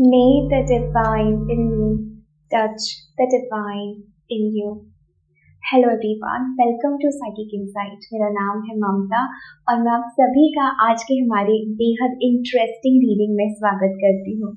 May the divine in me touch the divine in you. Hello everyone, welcome to psychic insight. मेरा नाम है ममता और मैं आप सभी का आज के हमारे बेहद इंटरेस्टिंग रीडिंग में स्वागत करती हूँ।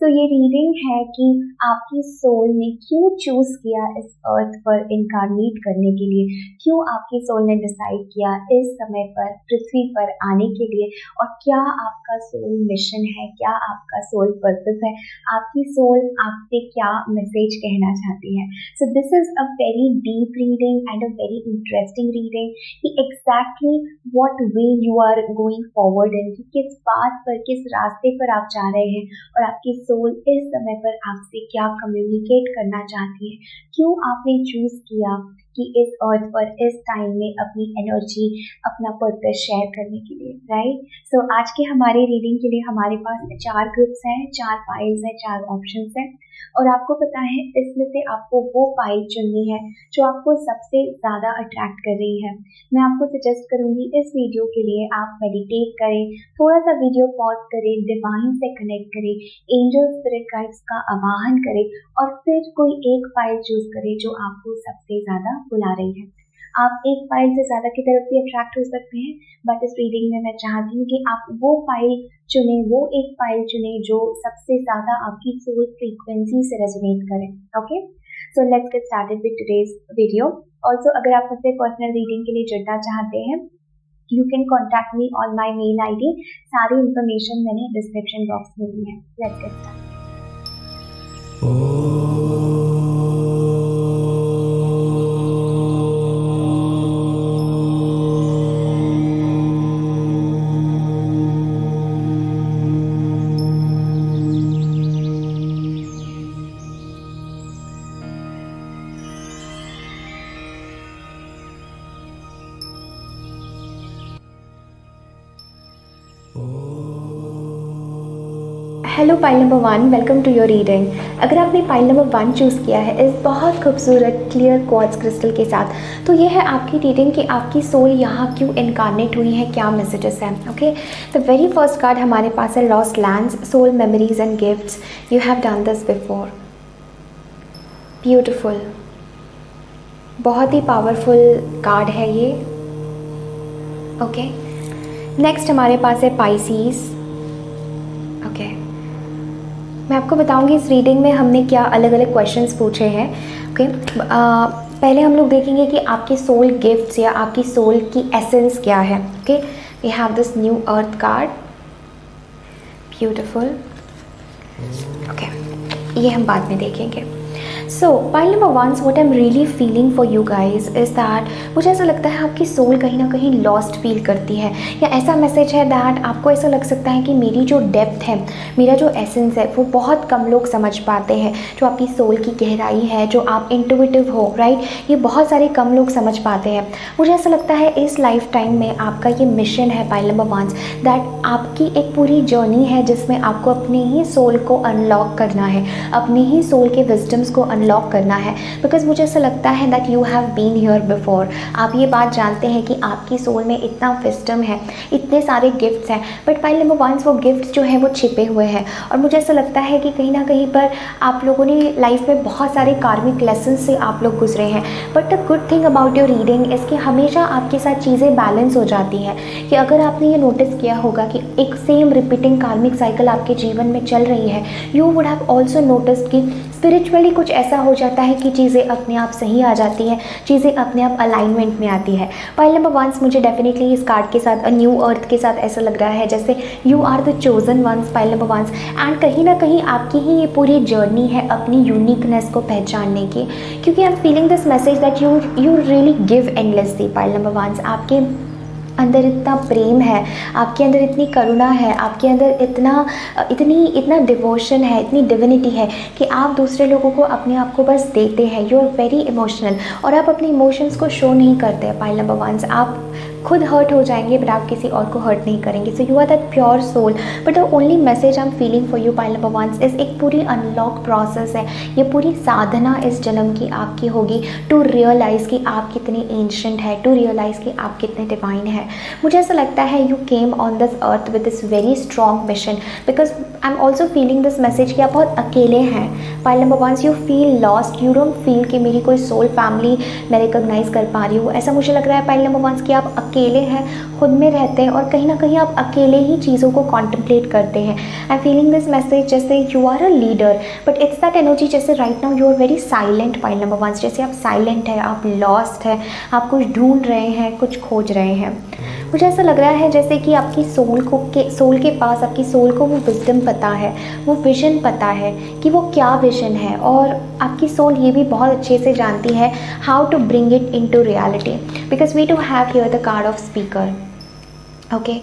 तो ये रीडिंग है कि आपकी सोल ने क्यों चूज किया इस अर्थ पर इनकारनेट करने के लिए, क्यों आपकी सोल ने डिसाइड किया इस समय पर पृथ्वी पर आने के लिए, और क्या आपका सोल मिशन है, क्या आपका सोल पर्पस है, आपकी सोल आपसे क्या मैसेज कहना चाहती है। So this is a very deep reading and a very interesting reading कि exactly what way you are going forward in, कि किस बात पर, किस रास्ते पर आप जा रहे हैं और आपकी सोल इस समय पर आपसे क्या कम्युनिकेट करना चाहती है, क्यों आपने चूज किया कि इस अर्थ पर इस टाइम में अपनी एनर्जी, अपना पर्पस शेयर करने के लिए, राइट। सो आज के हमारे रीडिंग के लिए हमारे पास 4 ग्रुप्स हैं, 4 फाइल्स हैं, 4 ऑप्शंस हैं और आपको पता है इसमें से आपको वो फाइल चुननी है जो आपको सबसे ज़्यादा अट्रैक्ट कर रही है। मैं आपको सजेस्ट करूंगी इस वीडियो के लिए आप मेडिटेट करें, थोड़ा सा वीडियो पॉज करें, डिवाइन से कनेक्ट करें, एंजल स्पिरिट गाइड्स का आवाहन करें और फिर कोई एक फाइल चूज करें जो आपको सबसे ज़्यादा बुला रही है। आप एक फाइल से ज़्यादा की तरफ भी अट्रैक्ट हो सकते हैं, बट इस रीडिंग में मैं चाहती हूँ कि आप वो फाइल चुने, वो एक फाइल चुने जो सबसे ज़्यादा आपकी सोल फ्रीक्वेंसी से रेजोनेट करे। Okay, so let's get started with today's video. Also अगर आप मुझसे पर्सनल रीडिंग के लिए जुड़ना चाहते हैं, you can contact me on my mail ID। सारी इंफॉर्मेशन मैंने डिस्क्रिप्शन बॉक्स में दी है। Let's get started. Hello pile number 1, welcome to your reading. अगर आपने पाइल नंबर 1 चूज़ किया है इस बहुत खूबसूरत क्लियर क्वार्ट्ज क्रिस्टल के साथ, तो ये है आपकी रीडिंग कि आपकी सोल यहाँ क्यों इनकारनेट हुई है, क्या मैसेजेस हैं। Okay, the very first card हमारे पास है lost lands, soul memories and gifts. You have done this before. Beautiful, बहुत ही पावरफुल कार्ड है ये। ओके, नेक्स्ट हमारे पास है पाइसीज। ओके, मैं आपको बताऊंगी इस रीडिंग में हमने क्या अलग अलग क्वेश्चंस पूछे हैं। ओके, पहले हम लोग देखेंगे कि आपकी सोल गिफ्ट्स या आपकी सोल की एसेंस क्या है। Okay, we have this new earth card, beautiful. Okay, ये हम बाद में देखेंगे। So pile number 1, what I am really feeling for you guys is that मुझे ऐसा लगता है आपकी सोल कहीं ना कहीं लॉस्ट फील करती है, या ऐसा मैसेज है दैट आपको ऐसा लग सकता है कि मेरी जो डेप्थ है, मेरा जो एसेंस है, वो बहुत कम लोग समझ पाते हैं। जो आपकी सोल की गहराई है, जो आप इंट्यूटिव हो, राइट, ये बहुत सारे कम लोग समझ पाते हैं। मुझे ऐसा लगता है इस लाइफ टाइम में आपका ये मिशन है पाइल नंबर 1, दैट आपकी एक पूरी जर्नी है जिसमें आपको अपने ही सोल को अनलॉक करना है, अपने ही सोल के विजडम्स को अनलॉक करना है। बिकॉज मुझे ऐसा लगता है that you have been here before. आप ये बात जानते हैं कि आपकी सोल में इतना विजडम है, इतने सारे गिफ्ट्स हैं, बट पाइल नंबर 1 वो गिफ्ट्स जो हैं वो छिपे हुए हैं। और मुझे ऐसा लगता है कि कहीं ना कहीं पर आप लोगों ने लाइफ में बहुत सारे कार्मिक लेसन से आप लोग गुजरे हैं। But the good thing about your reading इसके हमेशा आपके साथ चीज़ें बैलेंस हो जाती हैं। कि अगर आपने ये नोटिस किया होगा कि एक सेम रिपीटिंग कार्मिक साइकिल आपके जीवन में चल रही है, you would have also noticed कि स्पिरिचुअली कुछ ऐसा हो जाता है कि चीज़ें अपने आप सही आ जाती हैं, चीज़ें अपने आप अलाइनमेंट में आती है। पाइल नंबर 1 मुझे डेफिनेटली इस कार्ड के साथ, न्यू अर्थ के साथ ऐसा लग रहा है जैसे you are the chosen ones, pile number 1, and कहीं ना कहीं आपकी ही ये पूरी जर्नी है अपनी यूनिकनेस को पहचानने की। क्योंकि आई am feeling this message that you really give endlessly. Pile number 1, आपके अंदर इतना प्रेम है, आपके अंदर इतनी करुणा है, आपके अंदर इतना डिवोशन है, इतनी डिविनिटी है कि आप दूसरे लोगों को अपने आप को बस देते हैं। यू आर वेरी इमोशनल और आप अपने इमोशंस को शो नहीं करते हैं। पाइल नंबर 1, आप खुद हर्ट हो जाएंगे बट आप किसी और को हर्ट नहीं करेंगे। So you are that pure soul, but the only message I am feeling for you pile number 1 is एक पूरी अनलॉक प्रोसेस है। ये पूरी साधना इस जन्म की आपकी होगी टू रियलाइज़ कि आप कितने एंशंट है, टू रियलाइज़ कि आप कितने डिवाइन है। मुझे ऐसा लगता है you came on this earth with this very strong mission, because I am also feeling this message कि आप बहुत अकेले हैं। Pile number 1, you feel lost, you don't feel कि मेरी कोई सोल फैमिली मैं रिकॉग्नाइज कर पा रही हूँ। ऐसा मुझे लग रहा है पाइल नंबर 1 कि आप अकेले हैं, खुद में रहते हैं और कहीं ना कहीं आप अकेले ही चीज़ों को कॉन्टम्पलेट करते हैं। I am feeling this message जैसे you are a leader, but it's that energy जैसे right now you are very silent. Pile number 1, जैसे आप साइलेंट है, आप लॉस्ट है, आप कुछ ढूंढ रहे हैं, कुछ खोज रहे हैं। मुझे ऐसा लग रहा है जैसे कि आपकी सोल के पास, आपकी सोल को वो विजडम पता है, वो विजन पता है कि वो क्या विजन है, और आपकी सोल ये भी बहुत अच्छे से जानती है how to bring it into reality, because we do have here the card of speaker. Okay,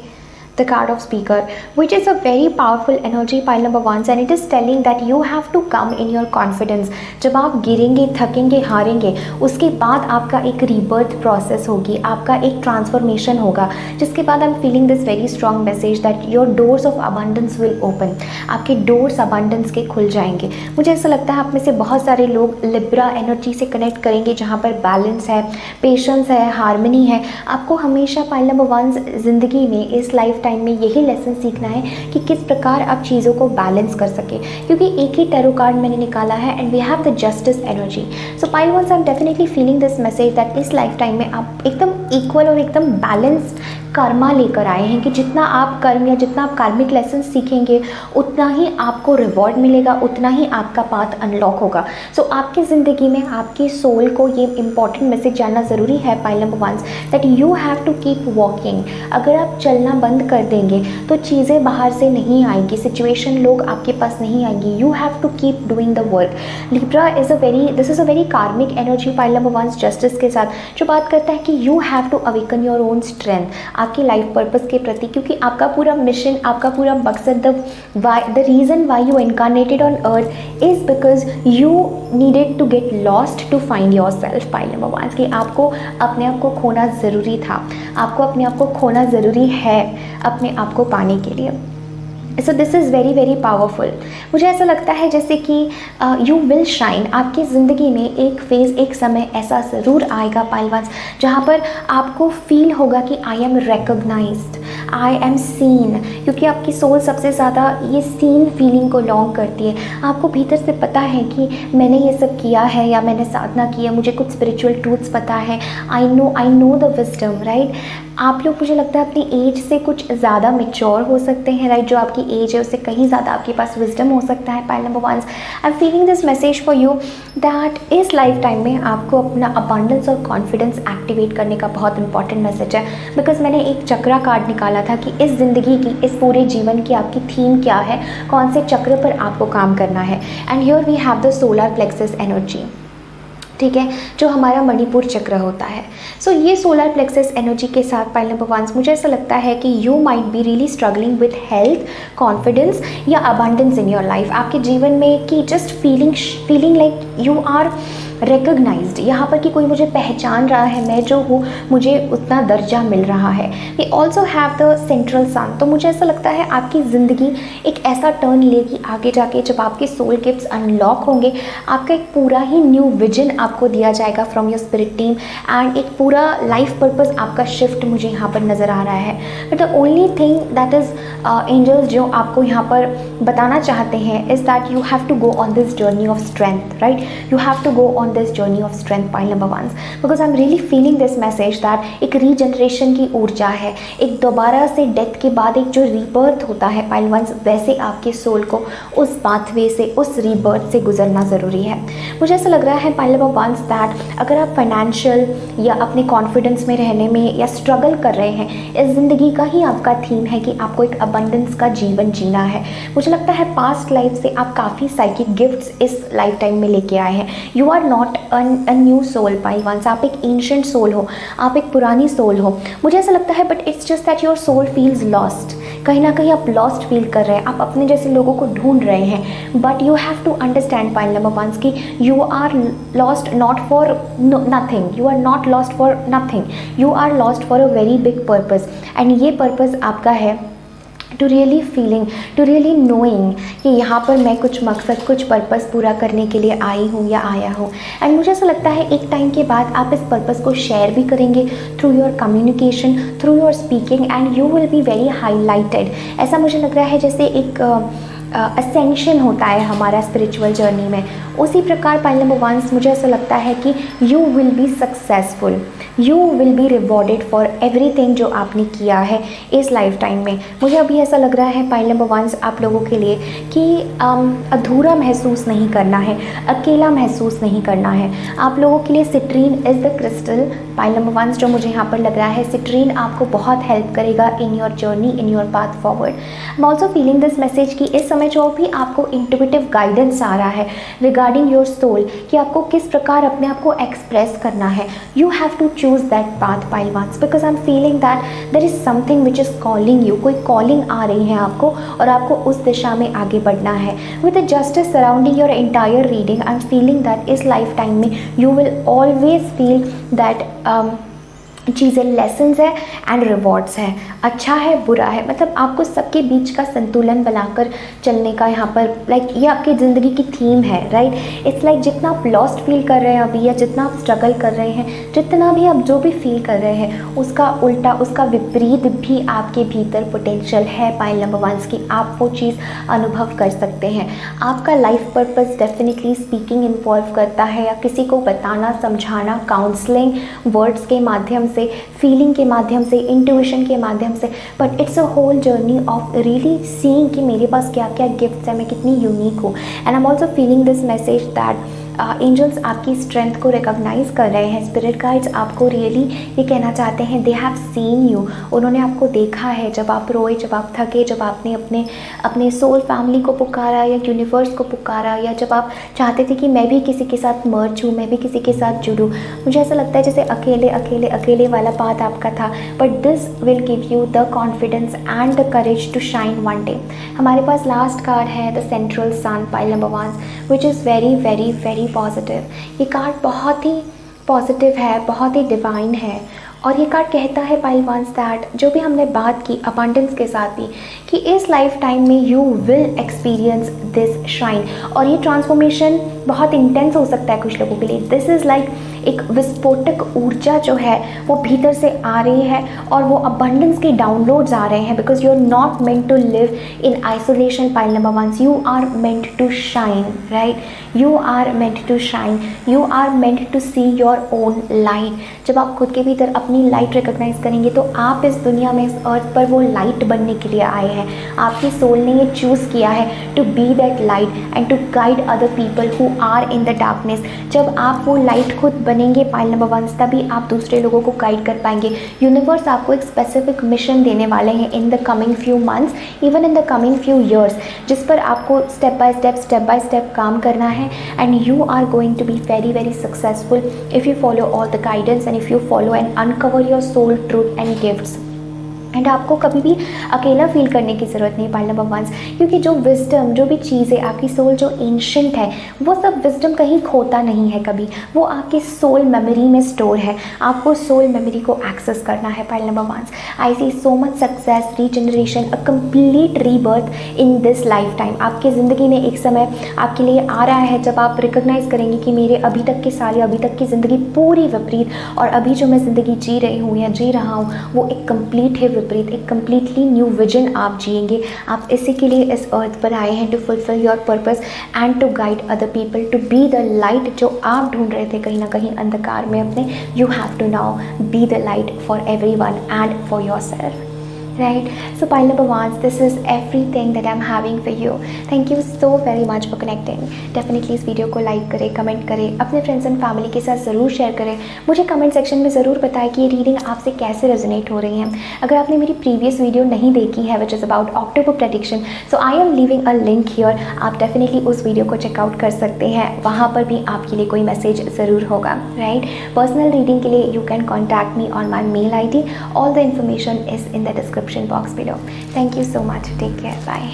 the card of speaker, which is a very powerful energy, pile number 1, and it is telling that you have to come in your confidence। जब आप गिरेंगे, थकेंगे, हारेंगे, उसके बाद आपका एक rebirth process होगी, आपका एक ट्रांसफॉर्मेशन होगा, जिसके बाद आई am feeling this very strong message that your doors of abundance will open. आपके डोर्स अबंडेंस के खुल जाएंगे। मुझे ऐसा लगता है आप में से बहुत सारे लोग लिब्रा एनर्जी से कनेक्ट करेंगे, जहाँ पर बैलेंस है, पेशेंस है, हार्मनी है। आपको हमेशा पाइल नंबर 1 ज़िंदगी में, इस लाइफ टाइम में यही लेसन सीखना है कि किस प्रकार आप चीज़ों को बैलेंस कर सके, क्योंकि एक ही टैरो कार्ड मैंने निकाला है and we have the justice energy. So pile 1, I am definitely feeling this message that इस लाइफ टाइम में आप एकदम इक्वल और एकदम बैलेंस्ड कर्मा लेकर आए हैं कि जितना आप कर्म या जितना आप कार्मिक लेसन सीखेंगे उतना ही आपको रिवॉर्ड मिलेगा, उतना ही आपका पाथ अनलॉक होगा। सो आपकी ज़िंदगी में आपकी सोल को ये इंपॉर्टेंट मैसेज जानना ज़रूरी है pile number 1 that you have to keep walking. अगर आप चलना बंद कर देंगे तो चीज़ें बाहर से नहीं आएंगी, सिचुएशन, लोग आपके पास नहीं आएंगी। You have to keep doing the work. Libra this is a very karmic energy pile number 1 justice के साथ, जो बात करता है कि you have to awaken your own strength आपकी लाइफ पर्पस के प्रति, क्योंकि आपका पूरा मिशन, आपका पूरा मकसद, the reason why you incarnated on earth is because you needed to get lost to find yourself. Pile number 1 कि आपको अपने आप को खोना ज़रूरी था, आपको अपने आप को खोना ज़रूरी है अपने आप को पाने के लिए। So this is very very powerful. मुझे ऐसा लगता है जैसे कि यू विल शाइन। आपकी ज़िंदगी में एक फेज़, एक समय ऐसा ज़रूर आएगा पाइल 1 जहाँ पर आपको फील होगा कि I am recognized, I am seen, क्योंकि आपकी सोल सबसे ज़्यादा ये सीन फीलिंग को लॉन्ग करती है। आपको भीतर से पता है कि मैंने ये सब किया है या मैंने साधना की है, मुझे कुछ स्पिरिचुअल ट्रूथ्स पता है, I know the wisdom, right. आप लोग, मुझे लगता है, अपनी एज से कुछ ज़्यादा मैच्योर हो सकते हैं, राइट। जो आपकी एज है उससे कहीं ज़्यादा आपके पास विजडम हो सकता है। Pile number 1, I am feeling this message for you that इस लाइफ टाइम में आपको अपना अबंडेंस और कॉन्फिडेंस एक्टिवेट करने का बहुत इंपॉर्टेंट मैसेज है। बिकॉज मैंने एक चक्रा कार्ड निकाला था कि इस ज़िंदगी की, इस पूरे जीवन की आपकी थीम क्या है, कौन से चक्र पर आपको काम करना है। And here we have the solar plexus energy, ठीक है, जो हमारा मणिपुर चक्र होता है। सो ये सोलर प्लेक्सस एनर्जी के साथ पाइल नंबर 1 मुझे ऐसा लगता है कि you might be really struggling with health, confidence या अबंडेंस इन योर लाइफ। आपके जीवन में कि just feeling like you are recognized, यहाँ पर कि कोई मुझे पहचान रहा है, मैं जो हूँ मुझे उतना दर्जा मिल रहा है। We also have the central sun. तो मुझे ऐसा लगता है आपकी ज़िंदगी एक ऐसा टर्न लेगी आगे जाके, जब आपके सोल गिफ्ट्स अनलॉक होंगे, आपका एक पूरा ही न्यू विजन आपको दिया जाएगा from your spirit team, and एक पूरा लाइफ पर्पस आपका शिफ्ट मुझे यहाँ पर नज़र आ रहा है। But the only thing that is angels जो आपको यहाँ पर बताना चाहते हैं is that you have to go on this journey of strength, right. You have to go on this journey of strength, pile number 1, because I'm really feeling this message that एक regeneration की ऊर्जा है, एक दोबारा से death के बाद एक जो रीबर्थ होता है पाइल 1, वैसे आपके सोल को उस पाथवे से, उस रीबर्थ से गुजरना ज़रूरी है। मुझे ऐसा लग रहा है पाइल नंबर 1 दैट अगर आप फाइनेंशियल या अपने कॉन्फिडेंस में रहने में या स्ट्रगल कर रहे हैं, इस ज़िंदगी का ही आपका थीम है कि आपको एक अबंडेंस का जीवन जीना है। मुझे लगता है पास्ट लाइफ से आप काफ़ी साइकिक गिफ्ट्स इस लाइफ टाइम में लेके आए हैं। You are not a new soul pile 1, आप एक एंशिएंट सोल हो, आप एक पुरानी सोल हो। मुझे ऐसा लगता है but it's just that your soul feels lost. कहीं ना कहीं आप लॉस्ट फील कर रहे हैं, आप अपने जैसे लोगों को ढूंढ रहे हैं। But you have to understand pile number 1 कि you are lost not for nothing, you are not lost for nothing, you are lost for a very big purpose. And ये पर्पस आपका है टू रियली नोइंग कि यहाँ पर मैं कुछ मकसद, कुछ पर्पस पूरा करने के लिए आई हूँ या आया हूँ। एंड मुझे ऐसा लगता है एक टाइम के बाद आप इस पर्पस को शेयर भी करेंगे through your communication, through your speaking, and you will be very highlighted. ऐसा मुझे लग रहा है जैसे एक असेंशन होता है हमारा स्पिरिचुअल जर्नी में, उसी प्रकार पॉइंट नंबर 1 मुझे ऐसा लगता है कि you will be successful, you will be rewarded for everything जो आपने किया है इस लाइफ टाइम में। मुझे अभी ऐसा लग रहा है पॉइंट नंबर 1 आप लोगों के लिए कि अधूरा महसूस नहीं करना है, अकेला महसूस नहीं करना है। आप लोगों के लिए citrine is the crystal, point number 1 जो मुझे यहाँ पर लग रहा है, सिट्रीन आपको बहुत हेल्प करेगा in your journey, in your path forward. I am also feeling this message कि इस समय जो भी आपको इंट्यूटिव गाइडेंस आ रहा है रिगार्डिंग योर सोल, कि आपको किस प्रकार अपने आप को एक्सप्रेस करना है, you have to choose that path point 1, because I am feeling that there is something which is calling you, कोई कॉलिंग आ रही है आपको और आपको उस दिशा में आगे बढ़ना है। With the justice surrounding your entire reading, I am feeling that इस लाइफ टाइम में you will always feel that चीज़ें लेसन्स है एंड रिवॉर्ड्स है, अच्छा है बुरा है, मतलब आपको सबके बीच का संतुलन बनाकर चलने का यहाँ पर लाइक ये आपकी ज़िंदगी की थीम है, राइट। इट्स लाइक जितना आप लॉस्ट फील कर रहे हैं अभी, या जितना आप स्ट्रगल कर रहे हैं, जितना भी आप जो भी फील कर रहे हैं, उसका उल्टा, उसका विपरीत भी आपके भीतर पोटेंशियल है पॉइंट नंबर 1 की, आप वो चीज़ अनुभव कर सकते हैं। आपका life purpose definitely speaking involve करता है, या किसी को बताना, समझाना, काउंसलिंग, वर्ड्स के माध्यम से, फीलिंग के माध्यम से, इंट्यूशन के माध्यम से, but it's a whole journey of really seeing कि मेरे पास क्या क्या गिफ्ट्स हैं, मैं कितनी यूनिक हूँ। And I am also feeling this message that angels आपकी स्ट्रेंथ को रिकॉग्नाइज कर रहे हैं, स्पिरिट गाइड्स आपको रियली ये कहना चाहते हैं, दे हैव सीन यू, उन्होंने आपको देखा है जब आप रोए, जब आप थके, जब आपने अपने सोल फैमिली को पुकारा या यूनिवर्स को पुकारा, या जब आप चाहते थे कि मैं भी किसी के साथ मर्ज हूँ, मैं भी किसी के साथ जुड़ूँ। मुझे ऐसा लगता है जैसे अकेले अकेले अकेले वाला पाथ आपका था, but this will give you the confidence and the courage to shine one day. हमारे पास लास्ट कार्ड है the central sun pile number 1 which is very very very positive. ये कार्ड बहुत ही पॉजिटिव है, बहुत ही डिवाइन है, और ये कार्ड कहता है पाइल 1 दैट जो भी हमने बात की अबंडेंस के साथ भी, कि इस लाइफ टाइम में you will experience this shine, और ये ट्रांसफॉर्मेशन बहुत इंटेंस हो सकता है कुछ लोगों के लिए। दिस इज़ लाइक एक विस्फोटक ऊर्जा जो है वो भीतर से आ रही है, और वो अबंडेंस के डाउनलोड्स आ रहे हैं, because you are not meant to live in isolation pile number 1, you are meant to shine, right, you are meant to shine, you are meant to see your own light. जब आप खुद के भीतर अपनी light recognise करेंगे तो आप इस दुनिया में, इस अर्थ पर वो लाइट बनने के लिए आए हैं। आपकी सोल ने ये चूज़ किया है to be that light and to guide other people who are in the darkness. जब आप वो लाइट खुद बनेंगे पाइल नंबर 1, तभी आप दूसरे लोगों को गाइड कर पाएंगे। यूनिवर्स आपको एक स्पेसिफिक मिशन देने वाले हैं in the coming few months, even in the coming few years, जिस पर आपको स्टेप बाय स्टेप काम करना है, and you are going to be very very successful if you follow all the guidance and if you follow and uncover your soul truth and gifts. And आपको कभी भी अकेला फील करने की ज़रूरत नहीं पाइल नंबर 1, क्योंकि जो विजडम, जो भी चीज़ें आपकी सोल जो एंशिएंट है, वो सब विजडम कहीं खोता नहीं है कभी, वो आपकी सोल मेमोरी में स्टोर है। आपको सोल मेमोरी को एक्सेस करना है pile number 1। I see so much success, regeneration, a complete rebirth in this life time. आपकी ज़िंदगी में एक समय आपके लिए आ रहा है जब आप रिकोगनाइज़ करेंगे कि मेरे अभी तक के साल या अभी तक की ज़िंदगी पूरी विपरीत, और अभी जो मैं ज़िंदगी जी रही हूँ या जी रहा हूँ वो एक कंप्लीट है विपरीत, एक कम्प्लीटली न्यू विजन आप जिएंगे। आप इसी के लिए इस अर्थ पर आए हैं, to fulfil your purpose and to guide other people, to be the light जो आप ढूंढ रहे थे कहीं ना कहीं अंधकार में अपने। You have to now be the light for everyone and for yourself, right? So pile number 1, this is everything that I'm having for you. Thank you so very much for connecting. Definitely इस video को like करें, comment करें, अपने friends and family के साथ ज़रूर share करें। मुझे कमेंट सेक्शन में ज़रूर बताएं कि ये रीडिंग आपसे कैसे रेजोनेट हो रही है। अगर आपने मेरी प्रीवियस वीडियो नहीं देखी है which is about October prediction, so I am leaving a link here, आप डेफिनेटली उस वीडियो को चेकआउट कर सकते हैं, वहाँ पर भी आपके लिए कोई मैसेज ज़रूर होगा, राइट। पर्सनल रीडिंग के लिए you can contact me on my mail ID. All the information is in the description box below. Thank you so much. Take care. Bye.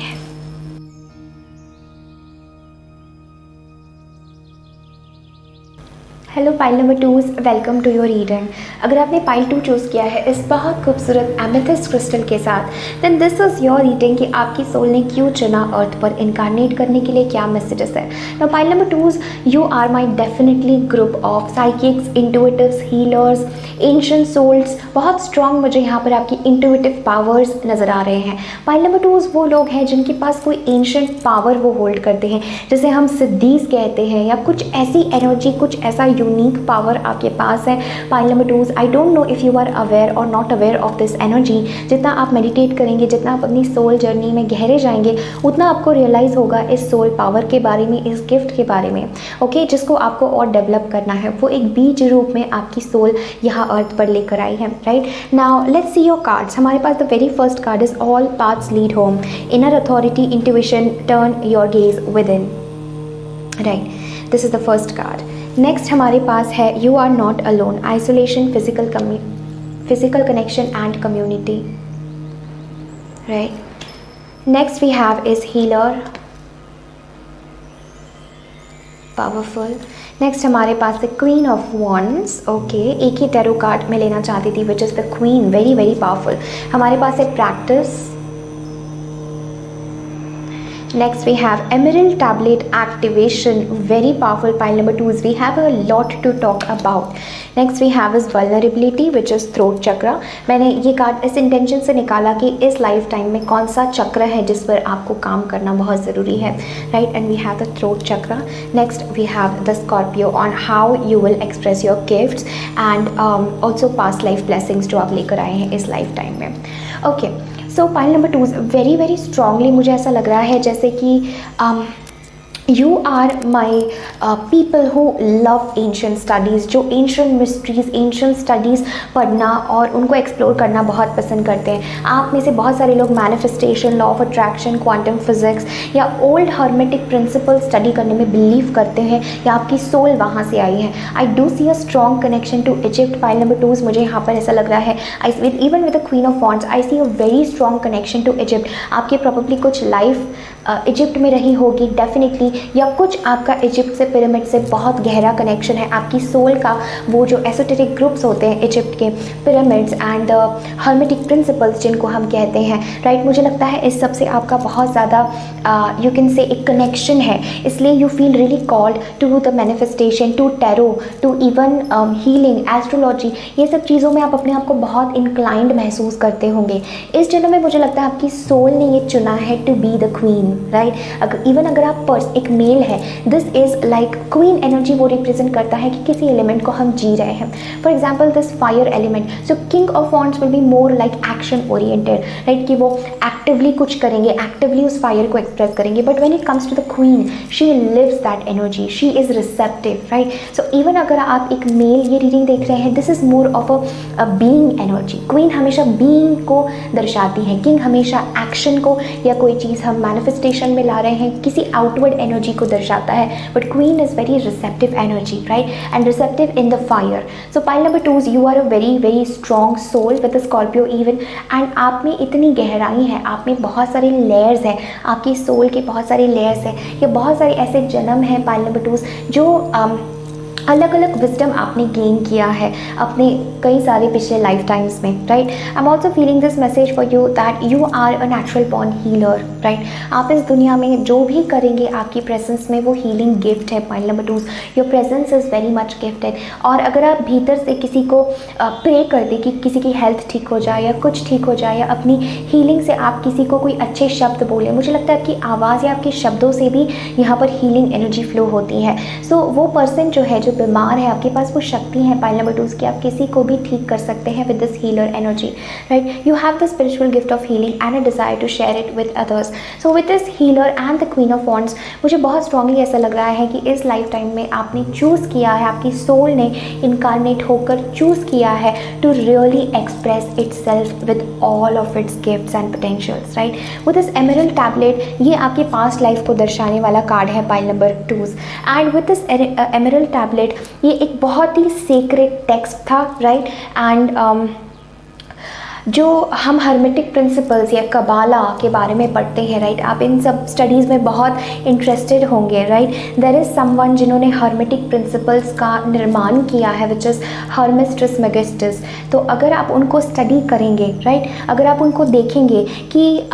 Hello pile number 2, welcome to your reading. अगर आपने pile 2 choose किया है इस बहुत खूबसूरत amethyst crystal के साथ, then this is your reading कि आपकी सोल ने क्यों चुना अर्थ पर इनकारनेट करने के लिए, क्या मैसेजेस है। Now pile number 2, you are my definitely group of psychics, intuitives, healers, ancient souls. बहुत स्ट्रॉन्ग मुझे यहाँ पर आपकी इंट्यूटिव पावर्स नज़र आ रहे हैं। पाइल नंबर 2 वो लोग हैं जिनके पास कोई एंशिएंट पावर वो होल्ड करते हैं, जिसे हम सिद्धीज़ कहते हैं, या कुछ ऐसी एनर्जी, कुछ ऐसा यूनिक पावर आपके पास है। Pile number 2, I don't know if you are aware और not aware of this energy. जितना आप मेडिटेट करेंगे, जितना आप अपनी सोल जर्नी में गहरे जाएंगे, उतना आपको रियलाइज़ होगा इस सोल पावर के बारे में, इस गिफ्ट के बारे में, ओके, जिसको आपको और डेवलप करना है। वो एक बीज रूप में आपकी सोल यहाँ अर्थ पर लेकर आई है, right. Now let's see your cards. हमारे पास the very first card is all paths lead home, inner authority, intuition, turn your gaze within, right. This is the first card. Next हमारे पास है you are not alone, isolation, physical connection and community, right. Next we have is healer, powerful. Next हमारे पास है queen of wands, okay, एक ही tarot card मैं लेना चाहती थी which is the queen, very very powerful. हमारे पास है practice. Next we have emerald tablet activation, very powerful pile number 2. We have a lot to talk about. Next we have is vulnerability which is throat chakra. मैंने ये card इस intention से निकाला कि इस लाइफ टाइम में कौन सा चक्र है जिस पर आपको काम करना बहुत ज़रूरी है, right. And we have the throat chakra. Next we have the Scorpio on how you will express your gifts and also past life blessings जो आप लेकर आए हैं इस लाइफ टाइम में, okay. So pile number 2 very very strongly मुझे ऐसा लग रहा है जैसे कि you are my people who love ancient studies, जो एंशिएंट मिस्ट्रीज़, एंशिएंट स्टडीज़ पढ़ना और उनको एक्सप्लोर करना बहुत पसंद करते हैं। आप में से बहुत सारे लोग manifestation, law of attraction, quantum physics या ओल्ड हर्मेटिक प्रिंसिपल स्टडी करने में बिलीव करते हैं, या आपकी सोल वहाँ से आई है। I do see a strong connection to Egypt. Pile number 2 मुझे यहाँ पर ऐसा लग रहा है, even with the queen of wands I see a very strong connection to Egypt. आपकी प्रॉब्ली कुछ लाइफ इजिप्ट में रही होगी डेफिनेटली, या कुछ आपका इजिप्ट से, पिरामिड से बहुत गहरा कनेक्शन है। आपकी सोल का वो जो एसोटेरिक ग्रुप्स होते हैं इजिप्ट के, पिरामिड्स एंड हर्मेटिक प्रिंसिपल्स जिनको हम कहते हैं, राइट। मुझे लगता है इस सब से आपका बहुत ज़्यादा यू कैन से एक कनेक्शन है, इसलिए you feel really called to the manifestation, to tarot, to even healing, astrology. ये सब चीज़ों में आप अपने आप को बहुत इंक्लाइंड महसूस करते होंगे। इस जन्म में मुझे लगता है आपकी सोल ने ये चुना है to be the queen, right. Even अगर आप एक मेल है, this is like queen energy वो रिप्रेजेंट करता है कि किसी एलिमेंट को हम जी रहे हैं। For example this fire element, so king of wands will be more like action oriented, right, कि वो एक्टिवली कुछ करेंगे, एक्टिवली उस फायर को एक्सप्रेस करेंगे। But when it comes to the queen, she lives that energy, she is receptive, right. So even अगर आप एक मेल ये रीडिंग देख रहे हैं, this is more of a being energy. Queen हमेशा बीइंग को दर्शाती है, किंग हमेशा एक्शन को या कोई चीज़ हम मैनिफेस्टेशन में ला रहे हैं, किसी आउटवर्ड एनर्जी को दर्शाता है। But queen is very receptive energy, right, and receptive in the fire. So pile number 2, you are a very very strong soul with the Scorpio even, and आप में इतनी गहराई है, आप में बहुत सारे लेयर्स हैं, आपकी सोल के बहुत सारे लेयर्स हैं। ये बहुत सारे ऐसे जन्म हैं पाइल नंबर 2 जो अलग अलग विजडम आपने गेन किया है अपने कई सारे पिछले लाइफ टाइम्स में, right. I am also feeling this message for you that you are a natural born healer, right. आप इस दुनिया में जो भी करेंगे आपकी प्रेजेंस में वो हीलिंग गिफ्ट है। Pile number 2, your presence is very much gifted. और अगर आप भीतर से किसी को प्रे कर दे कि किसी की हेल्थ ठीक हो जाए या कुछ ठीक हो जाए, या अपनी हीलिंग से आप किसी को कोई अच्छे शब्द बोलें, मुझे लगता है आपकी आवाज़ या आपके शब्दों से भी यहाँ पर हीलिंग एनर्जी फ्लो होती है। सो वो पर्सन जो है, जो बीमार है, आपके पास वो शक्ति है पाइल नंबर 2 कि आप किसी को भी ठीक कर सकते हैं with this healer energy, right. You have the spiritual gift of healing and a desire to share it with others. So with this healer and the queen of wands मुझे बहुत स्ट्रांगली ऐसा लग रहा है कि इस लाइफ टाइम में आपने चूज़ किया है, आपकी सोल ने इनकारनेट होकर चूज़ किया है to really express itself with all of its gifts and potentials, right. With this emerald tablet, ये आपके पास्ट लाइफ को दर्शाने वाला कार्ड है pile number 2, and with this emerald tablet ये एक बहुत ही सीक्रेट टेक्स्ट था, राइट। एंड जो हम हर्मेटिक प्रिंसिपल्स या कबाला के बारे में पढ़ते हैं, राइट, आप इन सब स्टडीज़ में बहुत इंटरेस्टेड होंगे, राइट। देयर इज़ समवन जिन्होंने हर्मेटिक प्रिंसिपल्स का निर्माण किया है, विच इज़ हर्मेस ट्रिस्मेगिस्टस। तो अगर आप उनको स्टडी करेंगे, राइट, अगर आप उनको देखेंगे कि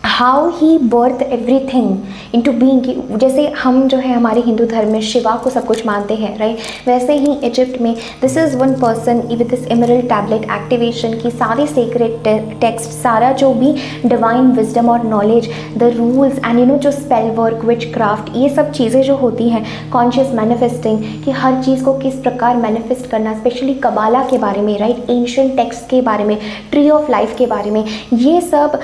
how he birth everything into being, जैसे हम जो है हमारे हिंदू धर्म में शिवा को सब कुछ मानते हैं, राइट, वैसे ही इजिप्ट में this is one person with this emerald tablet activation की सारे सीक्रेट टेक्स्ट, सारा जो भी डिवाइन विजडम और नॉलेज, द रूल्स एंड जो स्पेल वर्क, विच क्राफ्ट, ये सब चीज़ें जो होती हैं, कॉन्शियस मैनिफेस्टिंग, कि हर चीज़ को किस प्रकार मैनिफेस्ट करना, स्पेशली कबाला के बारे में, राइट, एंशिएंट टेक्स्ट के बारे में, ट्री ऑफ लाइफ के बारे में, ये सब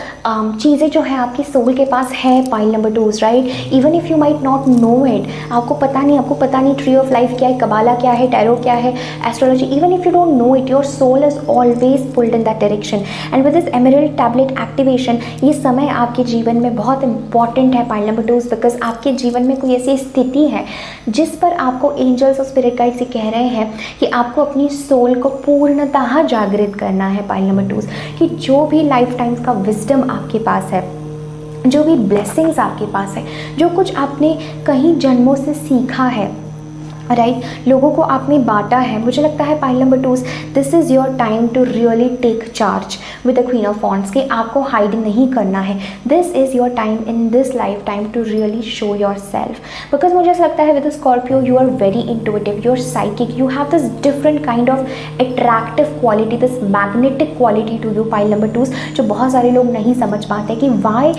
चीज़ें जो है आपकी सोल के पास है। Point number 2, right, even if you might not know it, आपको पता नहीं ट्री ऑफ लाइफ क्या है, कबाला क्या है, टैरो क्या है, astrology, even if you don't know it, your soul is always pulled in that direction. And with this emerald tablet activation, ये समय आपके जीवन में बहुत इंपॉर्टेंट है। पॉइंट नंबर 2, बिकॉज आपके जीवन में कोई ऐसी स्थिति है जिस पर आपको एंजल्स और स्पिरिट गाइड से कह रहे हैं कि आपको अपनी सोल को पूर्णतः जागृत करना है। पॉइंट नंबर 2, कि जो भी लाइफ टाइम्स का विजडम आपके पास है, जो भी ब्लेसिंग्स आपके पास है, जो कुछ आपने कहीं जन्मों से सीखा है, राइट, लोगों को आपने बांटा है, मुझे लगता है point number 2, this is your time to really take charge with the queen of wands, कि आपको हाइड नहीं करना है। This is your time in this life time to really show yourself, because मुझे ऐसा लगता है with Scorpio you are very intuitive, you are psychic, you have this different kind of attractive quality, this magnetic quality to you. Point number 2, जो बहुत सारे लोग नहीं समझ पाते कि why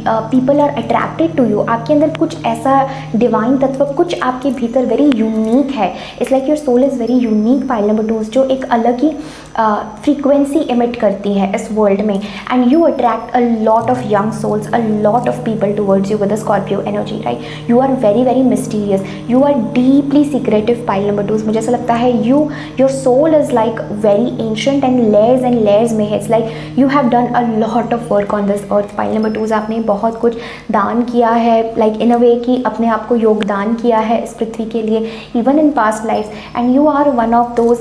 people are attracted to you. आपके अंदर कुछ ऐसा डिवाइन तत्व, कुछ आपके भीतर वेरी यूनिक है, it's like your soul is very unique. Pile number 2, जो एक अलग ही फ्रीक्वेंसी इमिट करती है इस वर्ल्ड में, and you attract a lot of young souls, a lot of people towards you with the Scorpio energy, right. You are very very mysterious, you are deeply secretive. Pile number 2, मुझे ऐसा लगता है your soul is like very ancient and layers में है, it's like you have done a lot of work on this earth. Pile number 2, आपने बहुत कुछ दान किया है, लाइक इन अ वे कि अपने आप को योगदान किया है इस पृथ्वी के लिए, even in past life, and you are one of those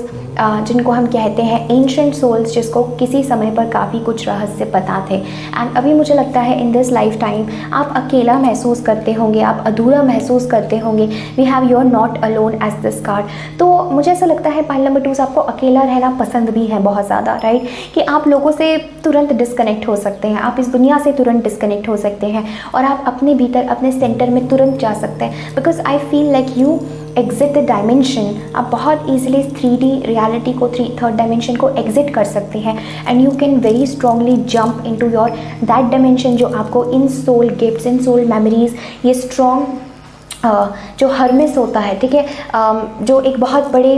जिनको हम कहते हैं एंशिएंट सोल्स, जिसको किसी समय पर काफ़ी कुछ रहस्य पता थे। एंड अभी मुझे लगता है इन दिस लाइफ टाइम आप अकेला महसूस करते होंगे, आप अधूरा महसूस करते होंगे। We have your not alone as this card. तो मुझे ऐसा लगता है पॉइंट नंबर 2, आपको अकेला रहना पसंद भी है बहुत ज़्यादा, राइट, कि आप लोगों से तुरंत डिस्कनेक्ट हो सकते हैं, आप इस दुनिया से तुरंत डिस्कनेक्ट हो सकते हैं, और आप अपने भीतर अपने सेंटर में तुरंत जा सकते हैं, because I feel like you exit the dimension. आप बहुत ईजिली 3D रियलिटी को, थर्ड डायमेंशन को एग्जिट कर सकते हैं, and you can very strongly jump into your that dimension, जो आपको इन सोल गिफ्ट्स, इन सोल मेमोरीज, ये स्ट्रॉन्ग जो हर्मेस होता है, ठीक है, जो एक बहुत बड़े